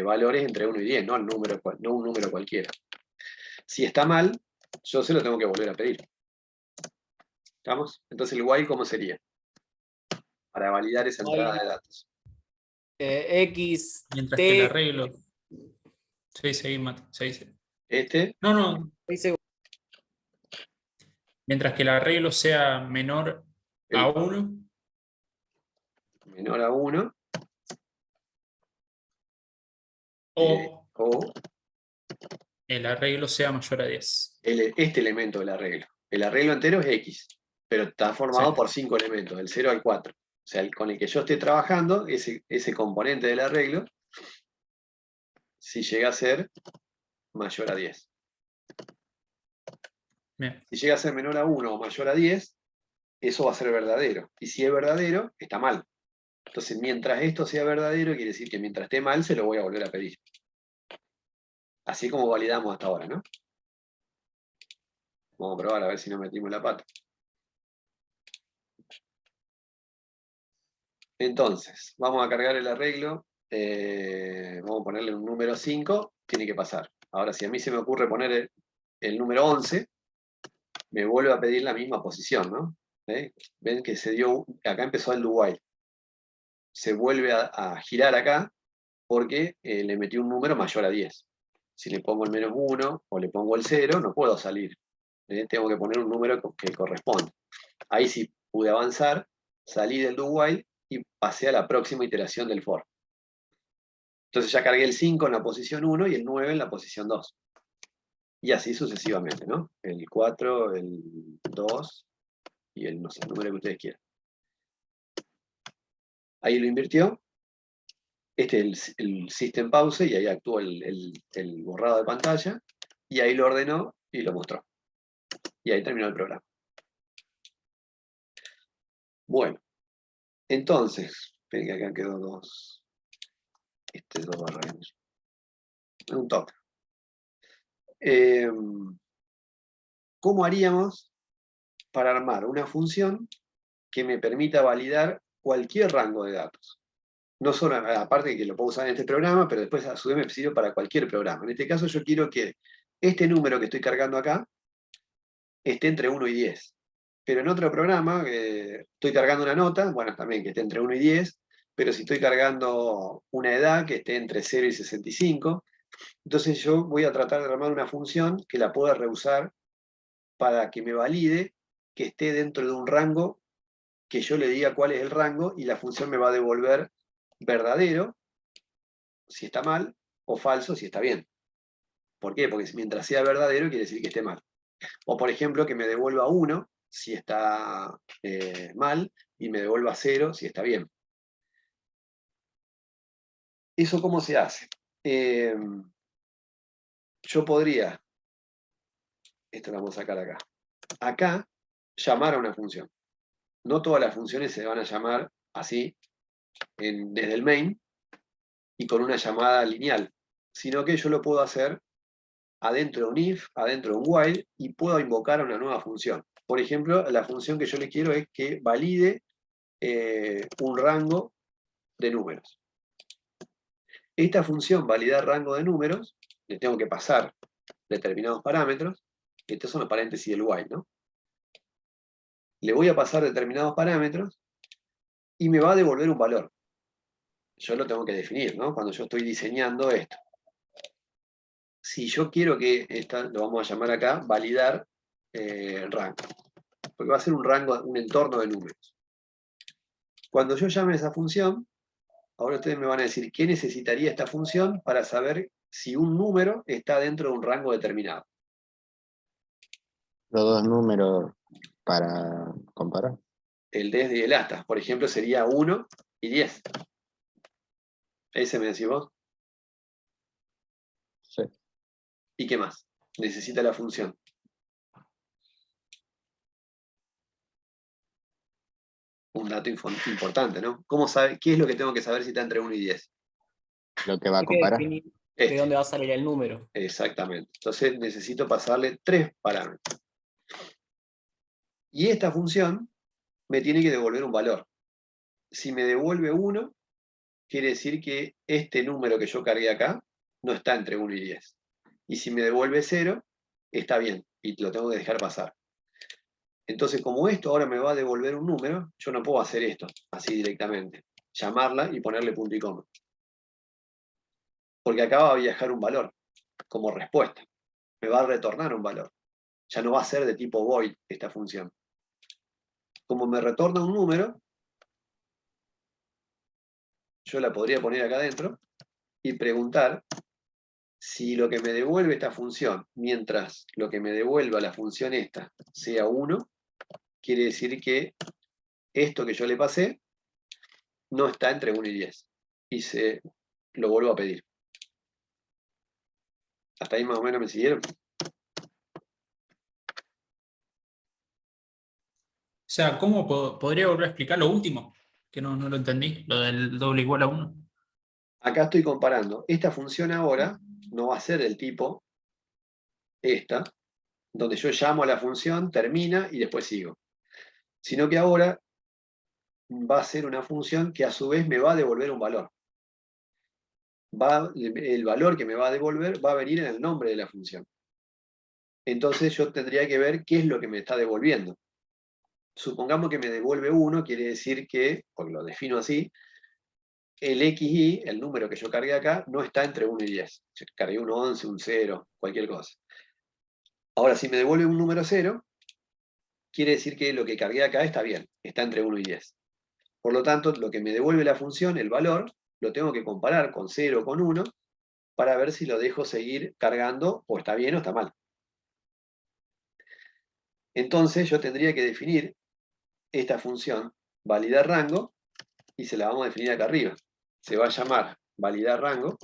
valores entre 1 y 10, no, no un número cualquiera. Si está mal, yo se lo tengo que volver a pedir. ¿Estamos? Entonces el while, ¿cómo sería? Para validar esa entrada de datos. X, Mientras que el T, arreglo. Sí, seguí, Mati. Seguí. Este, No. 6 segundos. Mientras que el arreglo sea menor a el 1, menor a 1, o o el arreglo sea mayor a 10. este elemento del arreglo. El arreglo entero es X, pero está formado Sí. por 5 elementos, del 0 al 4. O sea, con el que yo esté trabajando, ese componente del arreglo, si llega a ser mayor a 10. Bien. Si llega a ser menor a 1 o mayor a 10, eso va a ser verdadero. Y si es verdadero, está mal. Entonces, mientras esto sea verdadero, quiere decir que mientras esté mal, se lo voy a volver a pedir. Así como validamos hasta ahora, ¿no? Vamos a probar a ver si no metimos la pata. Entonces, vamos a cargar el arreglo. Vamos a ponerle un número 5, tiene que pasar. Ahora, si a mí se me ocurre poner el número 11, me vuelve a pedir la misma posición, ¿no? Ven que se dio, acá empezó el do while. Se vuelve a girar acá porque le metí un número mayor a 10. Si le pongo el menos 1 o le pongo el 0, no puedo salir. Tengo que poner un número que corresponde. Ahí sí pude avanzar, salí del do while y pasé a la próxima iteración del for. Entonces ya cargué el 5 en la posición 1 y el 9 en la posición 2. Y así sucesivamente, ¿no? El 4, el 2 y el, no sé, el número que ustedes quieran. Ahí lo invirtió. Este es el system pause y ahí actuó el borrado de pantalla. Y ahí lo ordenó y lo mostró. Y ahí terminó el programa. Bueno, entonces, esperen que acá quedó 2. Este es 2 barras. Un toque. ¿Cómo haríamos para armar una función que me permita validar cualquier rango de datos? No solo, aparte de que lo puedo usar en este programa, pero después a su vez me sirve para cualquier programa. En este caso yo quiero que este número que estoy cargando acá esté entre 1 y 10. Pero en otro programa, estoy cargando una nota, bueno, también que esté entre 1 y 10, pero si estoy cargando una edad que esté entre 0 y 65, entonces yo voy a tratar de armar una función que la pueda reusar para que me valide que esté dentro de un rango, que yo le diga cuál es el rango, y la función me va a devolver verdadero, si está mal, o falso, si está bien. ¿Por qué? Porque mientras sea verdadero quiere decir que esté mal. O por ejemplo, que me devuelva 1 si está mal, y me devuelva 0 si está bien. ¿Eso cómo se hace? Yo podría, esto lo vamos a sacar acá, acá llamar a una función. No todas las funciones se van a llamar así desde el main y con una llamada lineal, sino que yo lo puedo hacer adentro de un if, adentro de un while, y puedo invocar una nueva función. Por ejemplo, la función que yo le quiero es que valide un rango de números. Esta función validar rango de números, le tengo que pasar determinados parámetros, estos son los paréntesis del while, ¿no? Le voy a pasar determinados parámetros y me va a devolver un valor. Yo lo tengo que definir, ¿no? Cuando yo estoy diseñando esto. Si yo quiero que lo vamos a llamar acá, validar rango, porque va a ser un rango, un entorno de números. Cuando yo llame a esa función, ahora ustedes me van a decir qué necesitaría esta función para saber si un número está dentro de un rango determinado. Los dos números para comparar. El desde y el hasta, por ejemplo, sería 1 y 10. ¿Ese me decís vos? Sí. ¿Y qué más? Necesita la función. Un dato importante, ¿no? ¿Cómo sabe, qué es lo que tengo que saber si está entre 1 y 10? Lo que va a Hay que comparar. definir de dónde va a salir el número. Exactamente. Entonces necesito pasarle 3 parámetros. Y esta función me tiene que devolver un valor. Si me devuelve 1, quiere decir que este número que yo cargué acá no está entre 1 y 10. Y si me devuelve 0, está bien, y lo tengo que dejar pasar. Entonces, como esto ahora me va a devolver un número, yo no puedo hacer esto así directamente. Llamarla y ponerle punto y coma. Porque acá va a viajar un valor como respuesta. Me va a retornar un valor. Ya no va a ser de tipo void esta función. Como me retorna un número, yo la podría poner acá adentro y preguntar si lo que me devuelve esta función, mientras lo que me devuelva la función esta sea 1, quiere decir que esto que yo le pasé no está entre 1 y 10. Y se lo vuelvo a pedir. ¿Hasta ahí más o menos me siguieron? O sea, ¿cómo podría volver a explicar lo último? Que no lo entendí, lo del doble igual a 1. Acá estoy comparando. Esta función ahora no va a ser del tipo esta, donde yo llamo a la función, termina y después sigo. Sino que ahora va a ser una función que a su vez me va a devolver un valor. El valor que me va a devolver va a venir en el nombre de la función. Entonces yo tendría que ver qué es lo que me está devolviendo. Supongamos que me devuelve 1, quiere decir que, porque lo defino así, el XY, el número que yo cargué acá, no está entre 1 y 10. Yo cargué un 11, un 0, cualquier cosa. Ahora, si me devuelve un número 0, quiere decir que lo que cargué acá está bien, está entre 1 y 10. Por lo tanto, lo que me devuelve la función, el valor, lo tengo que comparar con 0 o con 1 para ver si lo dejo seguir cargando o está bien o está mal. Entonces yo tendría que definir esta función validar rango y se la vamos a definir acá arriba. Se va a llamar validar rango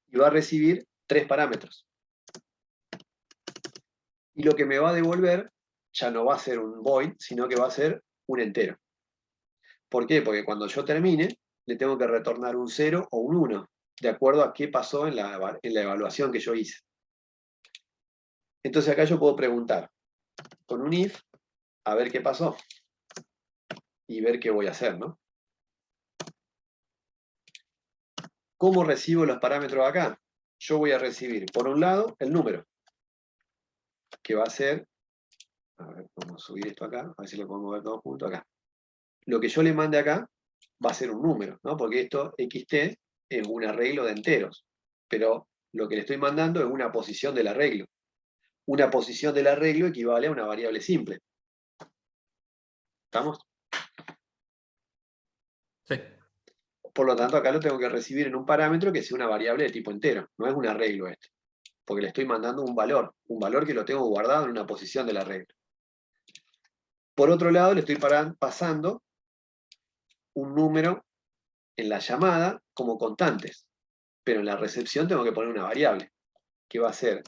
y va a recibir 3 parámetros. Y lo que me va a devolver ya no va a ser un void, sino que va a ser un entero. ¿Por qué? Porque cuando yo termine, le tengo que retornar un 0 o un 1, de acuerdo a qué pasó en la evaluación que yo hice. Entonces acá yo puedo preguntar con un if, a ver qué pasó, y ver qué voy a hacer, ¿no? ¿Cómo recibo los parámetros acá? Yo voy a recibir, por un lado, el número, que va a ser, a ver, vamos a subir esto acá, a ver si lo podemos ver todos juntos acá. Lo que yo le mande acá va a ser un número, ¿no? Porque esto, xt, es un arreglo de enteros, pero lo que le estoy mandando es una posición del arreglo. Una posición del arreglo equivale a una variable simple. ¿Estamos? Sí. Por lo tanto, acá lo tengo que recibir en un parámetro que sea una variable de tipo entero. No es un arreglo este. Porque le estoy mandando un valor que lo tengo guardado en una posición del arreglo. Por otro lado, le estoy pasando un número en la llamada como constantes. Pero en la recepción tengo que poner una variable, que va a ser,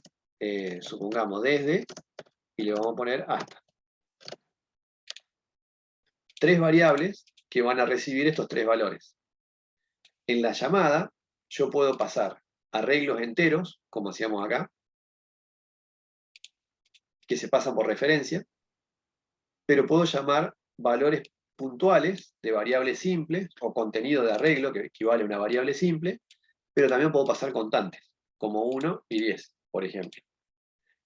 supongamos, desde, y le vamos a poner hasta. 3 variables que van a recibir estos 3 valores. En la llamada, yo puedo pasar arreglos enteros, como hacíamos acá, que se pasan por referencia, pero puedo llamar valores puntuales de variables simples, o contenido de arreglo, que equivale a una variable simple, pero también puedo pasar constantes, como 1 y 10, por ejemplo.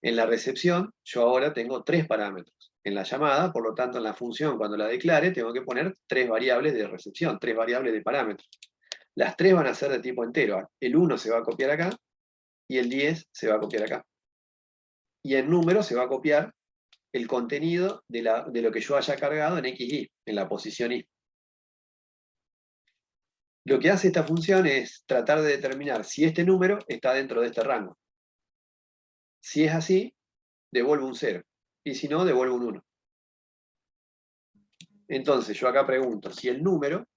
En la recepción, yo ahora tengo 3 parámetros. En la llamada, por lo tanto, en la función, cuando la declare, tengo que poner 3 variables de recepción, 3 variables de parámetros. Las 3 van a ser de tipo entero. El 1 se va a copiar acá, y el 10 se va a copiar acá. Y en número se va a copiar el contenido de lo que yo haya cargado en XY, en la posición Y. Lo que hace esta función es tratar de determinar si este número está dentro de este rango. Si es así, devuelvo un 0. Y si no, devuelvo un 1. Entonces yo acá pregunto si el número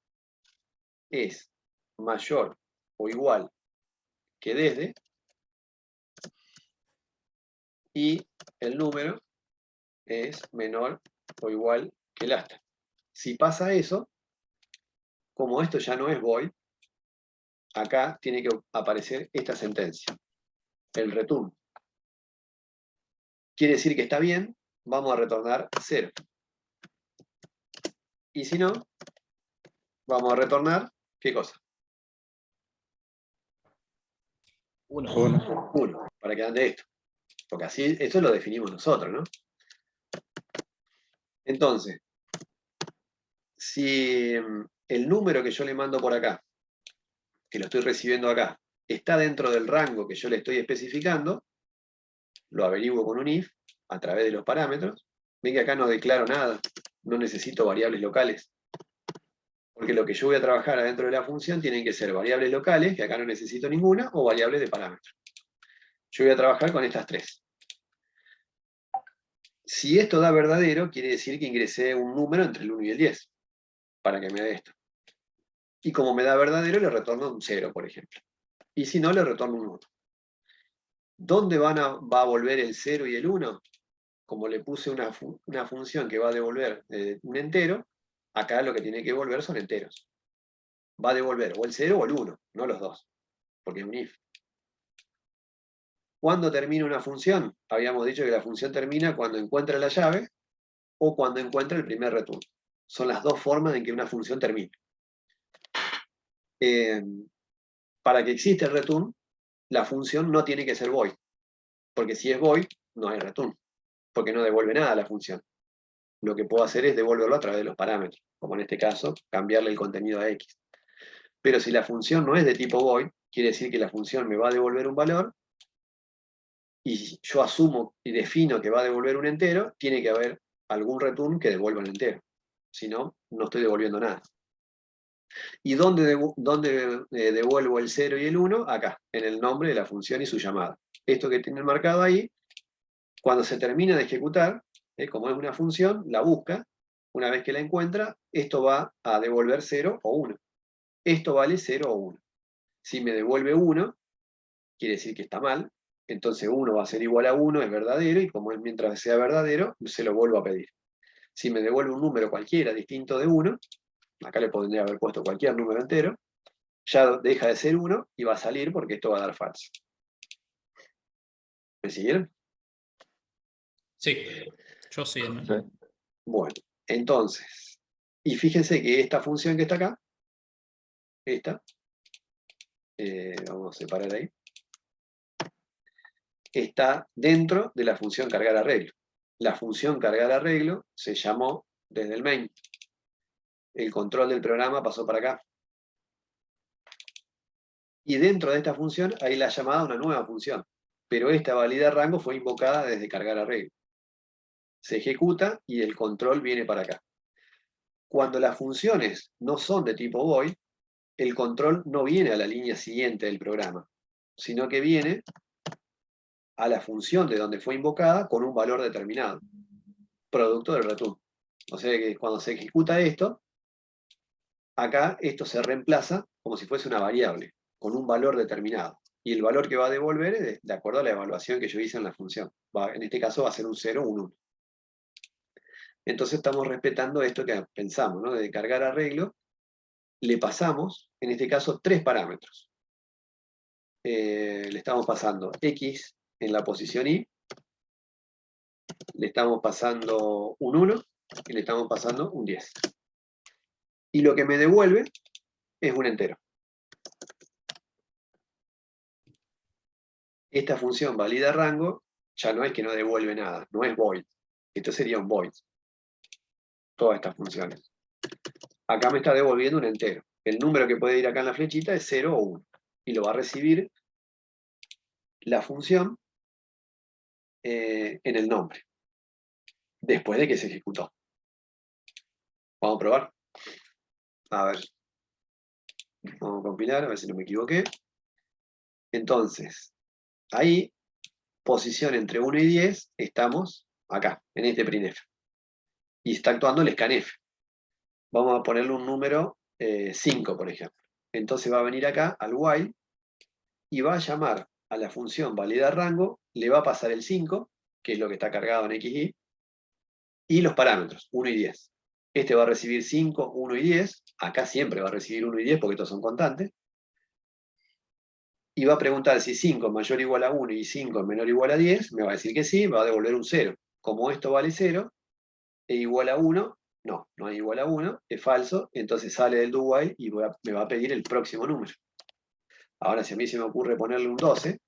es mayor o igual que desde, y el número es menor o igual que el hasta. Si pasa eso, como esto ya no es void, acá tiene que aparecer esta sentencia, el return. Quiere decir que está bien, vamos a retornar 0. Y si no, vamos a retornar, ¿qué cosa? 1. 1, para que ande esto. Porque así, esto lo definimos nosotros, ¿no? Entonces, si el número que yo le mando por acá, que lo estoy recibiendo acá, está dentro del rango que yo le estoy especificando, lo averiguo con un if a través de los parámetros. Ven que acá no declaro nada, no necesito variables locales. Porque lo que yo voy a trabajar adentro de la función tienen que ser variables locales, que acá no necesito ninguna, o variables de parámetros. Yo voy a trabajar con estas tres. Si esto da verdadero, quiere decir que ingresé un número entre el 1 y el 10, para que me dé esto. Y como me da verdadero, le retorno un 0, por ejemplo. Y si no, le retorno un 1. ¿Dónde va a volver el 0 y el 1? Como le puse una función que va a devolver un entero, acá lo que tiene que devolver son enteros. Va a devolver o el 0 o el 1, no los dos, porque es un if. ¿Cuándo termina una función? Habíamos dicho que la función termina cuando encuentra la llave o cuando encuentra el primer return. Son las dos formas en que una función termina. Para que exista el return, la función no tiene que ser void, porque si es void, no hay return, porque no devuelve nada a la función. Lo que puedo hacer es devolverlo a través de los parámetros, como en este caso, cambiarle el contenido a x. Pero si la función no es de tipo void, quiere decir que la función me va a devolver un valor, y yo asumo y defino que va a devolver un entero, tiene que haber algún return que devuelva el entero. Si no, no estoy devolviendo nada. ¿Y dónde devuelvo el 0 y el 1? Acá, en el nombre de la función y su llamada. Esto que tiene marcado ahí, cuando se termina de ejecutar, como es una función, la busca. Una vez que la encuentra, esto va a devolver 0 o 1. Esto vale 0 o 1. Si me devuelve 1, quiere decir que está mal. Entonces 1 va a ser igual a 1, es verdadero, y como es mientras sea verdadero, se lo vuelvo a pedir. Si me devuelve un número cualquiera distinto de 1, acá le podría haber puesto cualquier número entero, ya deja de ser 1 y va a salir porque esto va a dar falso. ¿Me siguieron? Sí, yo sí. Sí. Bueno, entonces, y fíjense que esta función que está acá, esta, vamos a separar ahí, está dentro de la función cargar arreglo. La función cargar arreglo se llamó desde el main. El control del programa pasó para acá. Y dentro de esta función hay la llamada a una nueva función. Pero esta valida rango fue invocada desde cargar arreglo. Se ejecuta y el control viene para acá. Cuando las funciones no son de tipo void, el control no viene a la línea siguiente del programa, sino que viene a la función de donde fue invocada con un valor determinado, producto del return. O sea que cuando se ejecuta esto, acá esto se reemplaza como si fuese una variable, con un valor determinado. Y el valor que va a devolver es de acuerdo a la evaluación que yo hice en la función. En este caso va a ser un 0 o un 1. Entonces estamos respetando esto que pensamos, ¿no? De cargar arreglo, le pasamos, en este caso, 3 parámetros. Le estamos pasando x en la posición y, le estamos pasando un 1 y le estamos pasando un 10. Y lo que me devuelve es un entero. Esta función valida rango ya no es que no devuelve nada, no es void. Esto sería un void. Todas estas funciones. Acá me está devolviendo un entero. El número que puede ir acá en la flechita es 0 o 1. Y lo va a recibir la función en el nombre, después de que se ejecutó. Vamos a probar. A ver. Vamos a compilar, a ver si no me equivoqué. Entonces, ahí, posición entre 1 y 10, estamos acá, en este printf. Y está actuando el scanf. Vamos a ponerle un número 5, por ejemplo. Entonces va a venir acá al while y va a llamar a la función validar rango, le va a pasar el 5, que es lo que está cargado en XY, y los parámetros, 1 y 10. Este va a recibir 5, 1 y 10. Acá siempre va a recibir 1 y 10 porque estos son constantes. Y va a preguntar si 5 es mayor o igual a 1 y 5 es menor o igual a 10. Me va a decir que sí, va a devolver un 0. como esto vale 0, e igual a 1, no es igual a 1, es falso, entonces sale del do while y me va a pedir el próximo número. Ahora, si a mí se me ocurre ponerle un 12,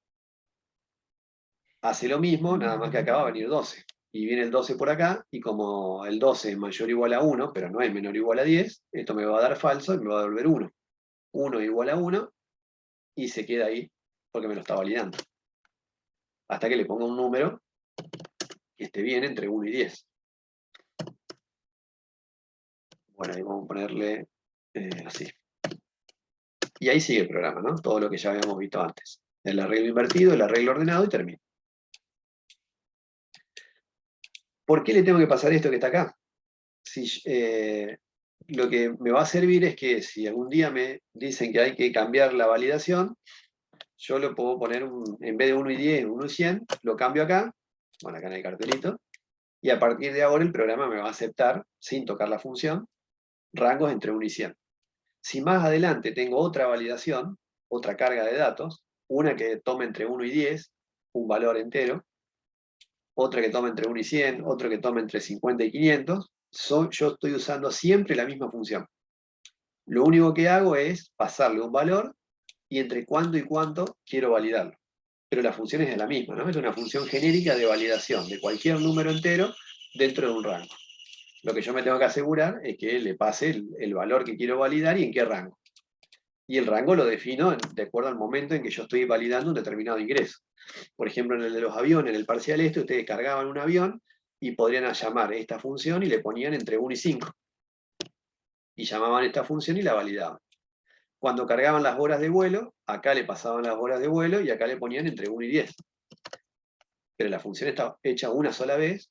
hace lo mismo, nada más que acá va a venir 12. Y viene el 12 por acá, y como el 12 es mayor o igual a 1, pero no es menor o igual a 10, esto me va a dar falso y me va a devolver 1. 1 igual a 1, y se queda ahí, porque me lo está validando. Hasta que le ponga un número que esté bien entre 1 y 10. Bueno, ahí vamos a ponerle así. Y ahí sigue el programa, ¿no? Todo lo que ya habíamos visto antes. El arreglo invertido, el arreglo ordenado y termina. ¿Por qué le tengo que pasar esto que está acá? Si, lo que me va a servir es que si algún día me dicen que hay que cambiar la validación, yo lo puedo poner, en vez de 1 y 10, 1 y 100, lo cambio acá, bueno, acá en el cartelito, y a partir de ahora el programa me va a aceptar, sin tocar la función, rangos entre 1 y 100. Si más adelante tengo otra validación, otra carga de datos, una que tome entre 1 y 10, un valor entero, otra que tome entre 1 y 100, otro que tome entre 50 y 500, yo estoy usando siempre la misma función. Lo único que hago es pasarle un valor y entre cuánto y cuánto quiero validarlo. Pero la función es la misma, ¿no? Es una función genérica de validación de cualquier número entero dentro de un rango. Lo que yo me tengo que asegurar es que le pase el valor que quiero validar y en qué rango. Y el rango lo defino de acuerdo al momento en que yo estoy validando un determinado ingreso. Por ejemplo, en el de los aviones, en el parcial este, ustedes cargaban un avión y podrían llamar esta función y le ponían entre 1 y 5. Y llamaban esta función y la validaban. Cuando cargaban las horas de vuelo, acá le pasaban las horas de vuelo y acá le ponían entre 1 y 10. Pero la función está hecha una sola vez,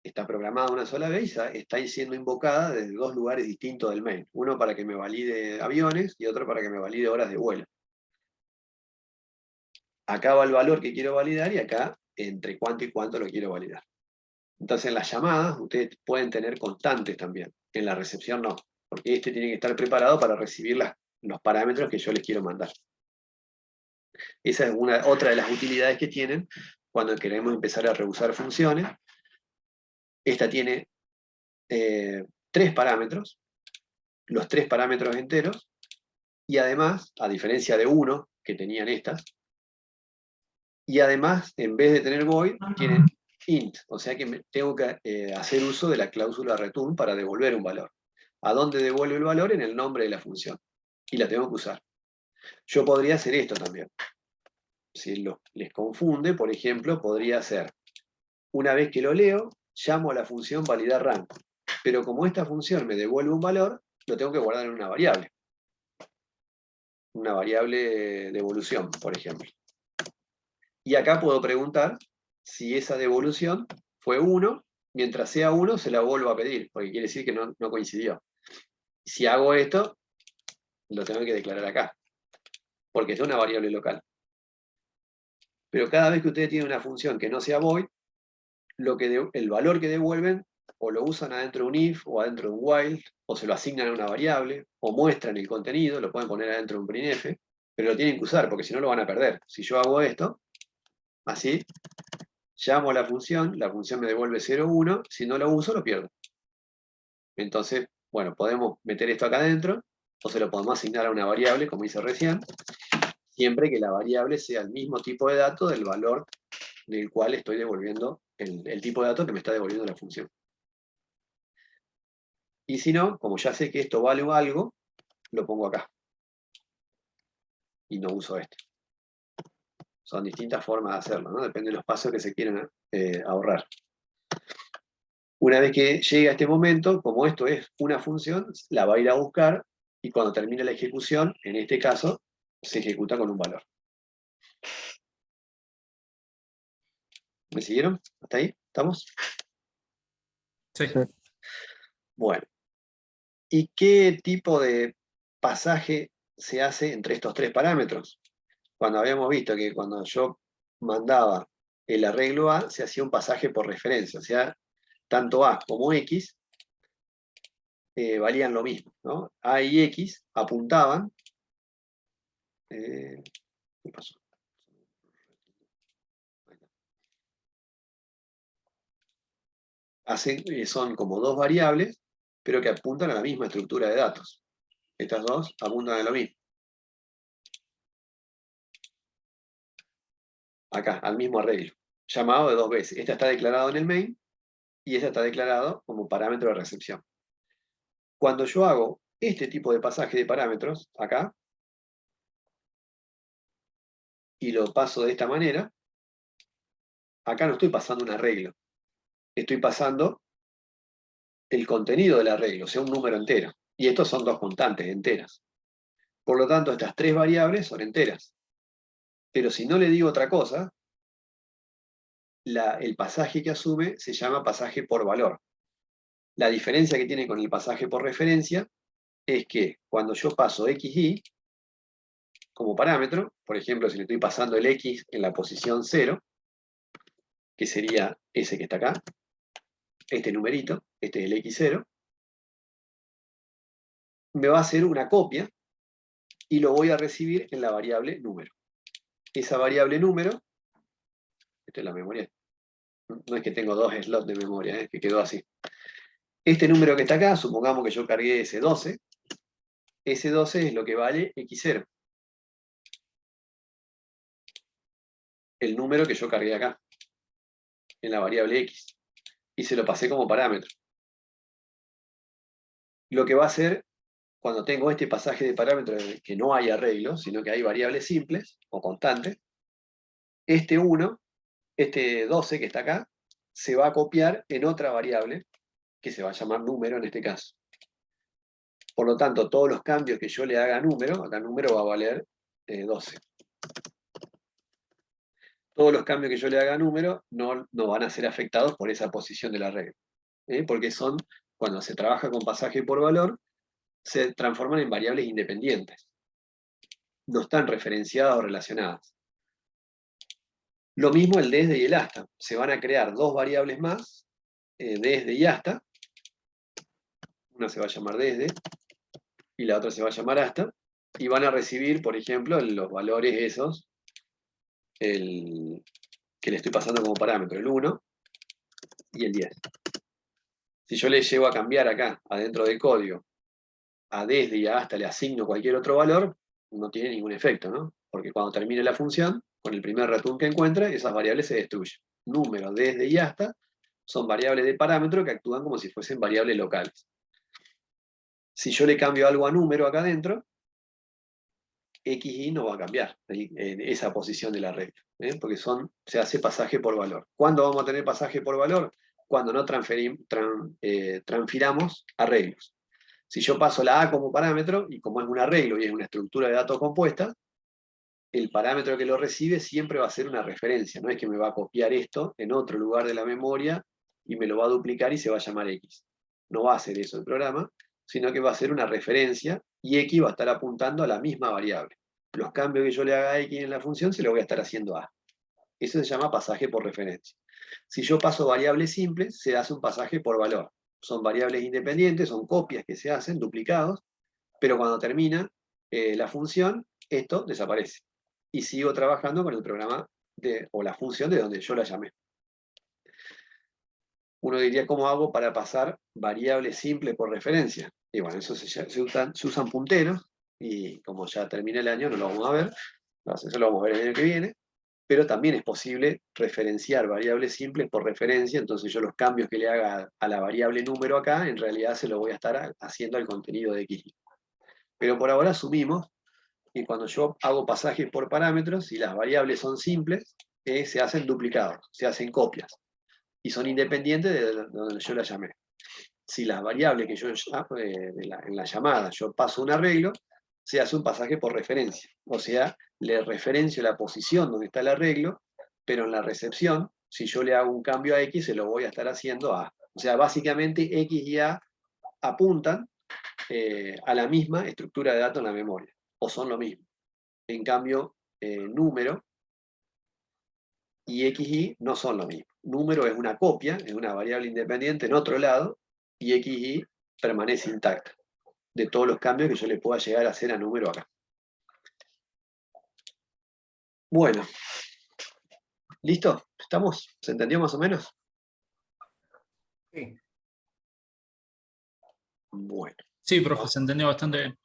está programada una sola vez y está siendo invocada desde dos lugares distintos del main. Uno para que me valide aviones y otro para que me valide horas de vuelo. Acá va el valor que quiero validar y acá entre cuánto y cuánto lo quiero validar. Entonces en las llamadas ustedes pueden tener constantes también, en la recepción no, porque este tiene que estar preparado para recibir los parámetros que yo les quiero mandar. Esa es otra de las utilidades que tienen cuando queremos empezar a reusar funciones. Esta tiene 3 parámetros, los 3 parámetros enteros, y además, a diferencia de 1 que tenían estas, y además, en vez de tener void, tienen int, o sea que tengo que hacer uso de la cláusula return para devolver un valor. ¿A dónde devuelve el valor? En el nombre de la función. Y la tengo que usar. Yo podría hacer esto también. Si les confunde, por ejemplo, podría hacer, una vez que lo leo, llamo a la función validar rango. Pero como esta función me devuelve un valor, lo tengo que guardar en una variable. Una variable de evolución, por ejemplo. Y acá puedo preguntar si esa devolución fue 1, mientras sea 1 se la vuelvo a pedir, porque quiere decir que no coincidió. Si hago esto, lo tengo que declarar acá, porque es una variable local. Pero cada vez que ustedes tienen una función que no sea void, el valor que devuelven o lo usan adentro de un if o adentro de un while, o se lo asignan a una variable, o muestran el contenido, lo pueden poner adentro de un printf, pero lo tienen que usar, porque si no lo van a perder. Si yo hago esto, así, llamo a la función me devuelve 0, 1, si no lo uso lo pierdo. Entonces, bueno, podemos meter esto acá adentro, o se lo podemos asignar a una variable, como hice recién, siempre que la variable sea el mismo tipo de dato del valor del cual estoy devolviendo, el tipo de dato que me está devolviendo la función. Y si no, como ya sé que esto vale algo, lo pongo acá. Y no uso este. Son distintas formas de hacerlo, ¿no? Depende de los pasos que se quieran ahorrar. Una vez que llegue a este momento, como esto es una función, la va a ir a buscar y cuando termine la ejecución, en este caso, se ejecuta con un valor. ¿Me siguieron? ¿Hasta ahí? ¿Estamos? Sí. Bueno. ¿Y qué tipo de pasaje se hace entre estos 3 parámetros? Cuando habíamos visto que cuando yo mandaba el arreglo A, se hacía un pasaje por referencia, o sea, tanto A como X valían lo mismo, ¿no? A y X apuntaban. ¿Qué pasó? son como dos variables, pero que apuntan a la misma estructura de datos. Estas dos apuntan a lo mismo. Acá, al mismo arreglo. Llamado de dos veces. Esta está declarado en el main y esta está declarado como parámetro de recepción. Cuando yo hago este tipo de pasaje de parámetros, acá, y lo paso de esta manera, acá no estoy pasando un arreglo. Estoy pasando el contenido del arreglo, o sea, un número entero. Y estos son dos constantes enteras. Por lo tanto, estas tres variables son enteras. Pero si no le digo otra cosa, el pasaje que asume se llama pasaje por valor. La diferencia que tiene con el pasaje por referencia es que cuando yo paso xy como parámetro, por ejemplo, si le estoy pasando el x en la posición 0, que sería ese que está acá, este numerito, este es el x0, me va a hacer una copia y lo voy a recibir en la variable número. Esa variable número, esta es la memoria, no es que tengo dos slots de memoria, que quedó así. Este número que está acá, supongamos que yo cargué ese 12 es lo que vale x0. El número que yo cargué acá, en la variable x. Y se lo pasé como parámetro. Lo que va a hacer, cuando tengo este pasaje de parámetros que no hay arreglo, sino que hay variables simples o constantes, este 1, este 12 que está acá, se va a copiar en otra variable, que se va a llamar número en este caso. Por lo tanto, todos los cambios que yo le haga a número, acá número va a valer 12. Todos los cambios que yo le haga a número no van a ser afectados por esa posición de la regla. Porque cuando se trabaja con pasaje por valor, se transforman en variables independientes. No están referenciadas o relacionadas. Lo mismo el desde y el hasta. Se van a crear dos variables más, desde y hasta. Una se va a llamar desde y la otra se va a llamar hasta. Y van a recibir, por ejemplo, los valores esos, que le estoy pasando como parámetro, el 1 y el 10. Si yo le llego a cambiar acá, adentro del código, a desde y a hasta le asigno cualquier otro valor, no tiene ningún efecto, ¿no? Porque cuando termine la función, con el primer return que encuentre, esas variables se destruyen. Número, desde y hasta son variables de parámetro que actúan como si fuesen variables locales. Si yo le cambio algo a número acá adentro, xy no va a cambiar en esa posición de la regla, porque se hace pasaje por valor. ¿Cuándo vamos a tener pasaje por valor? Cuando no transfiramos arreglos. Si yo paso la A como parámetro, y como es un arreglo y es una estructura de datos compuesta, el parámetro que lo recibe siempre va a ser una referencia, no es que me va a copiar esto en otro lugar de la memoria y me lo va a duplicar y se va a llamar X. No va a hacer eso el programa, sino que va a ser una referencia y X va a estar apuntando a la misma variable. Los cambios que yo le haga a X en la función se lo voy a estar haciendo a. Eso se llama pasaje por referencia. Si yo paso variables simples, se hace un pasaje por valor. Son variables independientes, son copias que se hacen, duplicados, pero cuando termina la función, esto desaparece. Y sigo trabajando con el programa o la función de donde yo la llamé. Uno diría, ¿cómo hago para pasar variables simples por referencia? Y bueno, eso se usan punteros, y como ya termina el año, no lo vamos a ver, eso lo vamos a ver el año que viene, pero también es posible referenciar variables simples por referencia, entonces yo los cambios que le haga a la variable número acá, en realidad se lo voy a estar haciendo al contenido de X. Pero por ahora asumimos que cuando yo hago pasajes por parámetros, si las variables son simples, se hacen duplicados, se hacen copias, y son independientes de donde yo la llamé. Si las variables que yo en la llamada yo paso un arreglo, se hace un pasaje por referencia. O sea, le referencio la posición donde está el arreglo, pero en la recepción, si yo le hago un cambio a X, se lo voy a estar haciendo a. O sea, básicamente X y A apuntan a la misma estructura de datos en la memoria, o son lo mismo. En cambio, número y xy no son lo mismo. Número es una copia, es una variable independiente en otro lado, y xy permanece intacta de todos los cambios que yo le pueda llegar a hacer a número acá. Bueno, ¿listo? ¿Estamos? ¿Se entendió más o menos? Sí. Bueno. Sí, profe, se entendió bastante bien.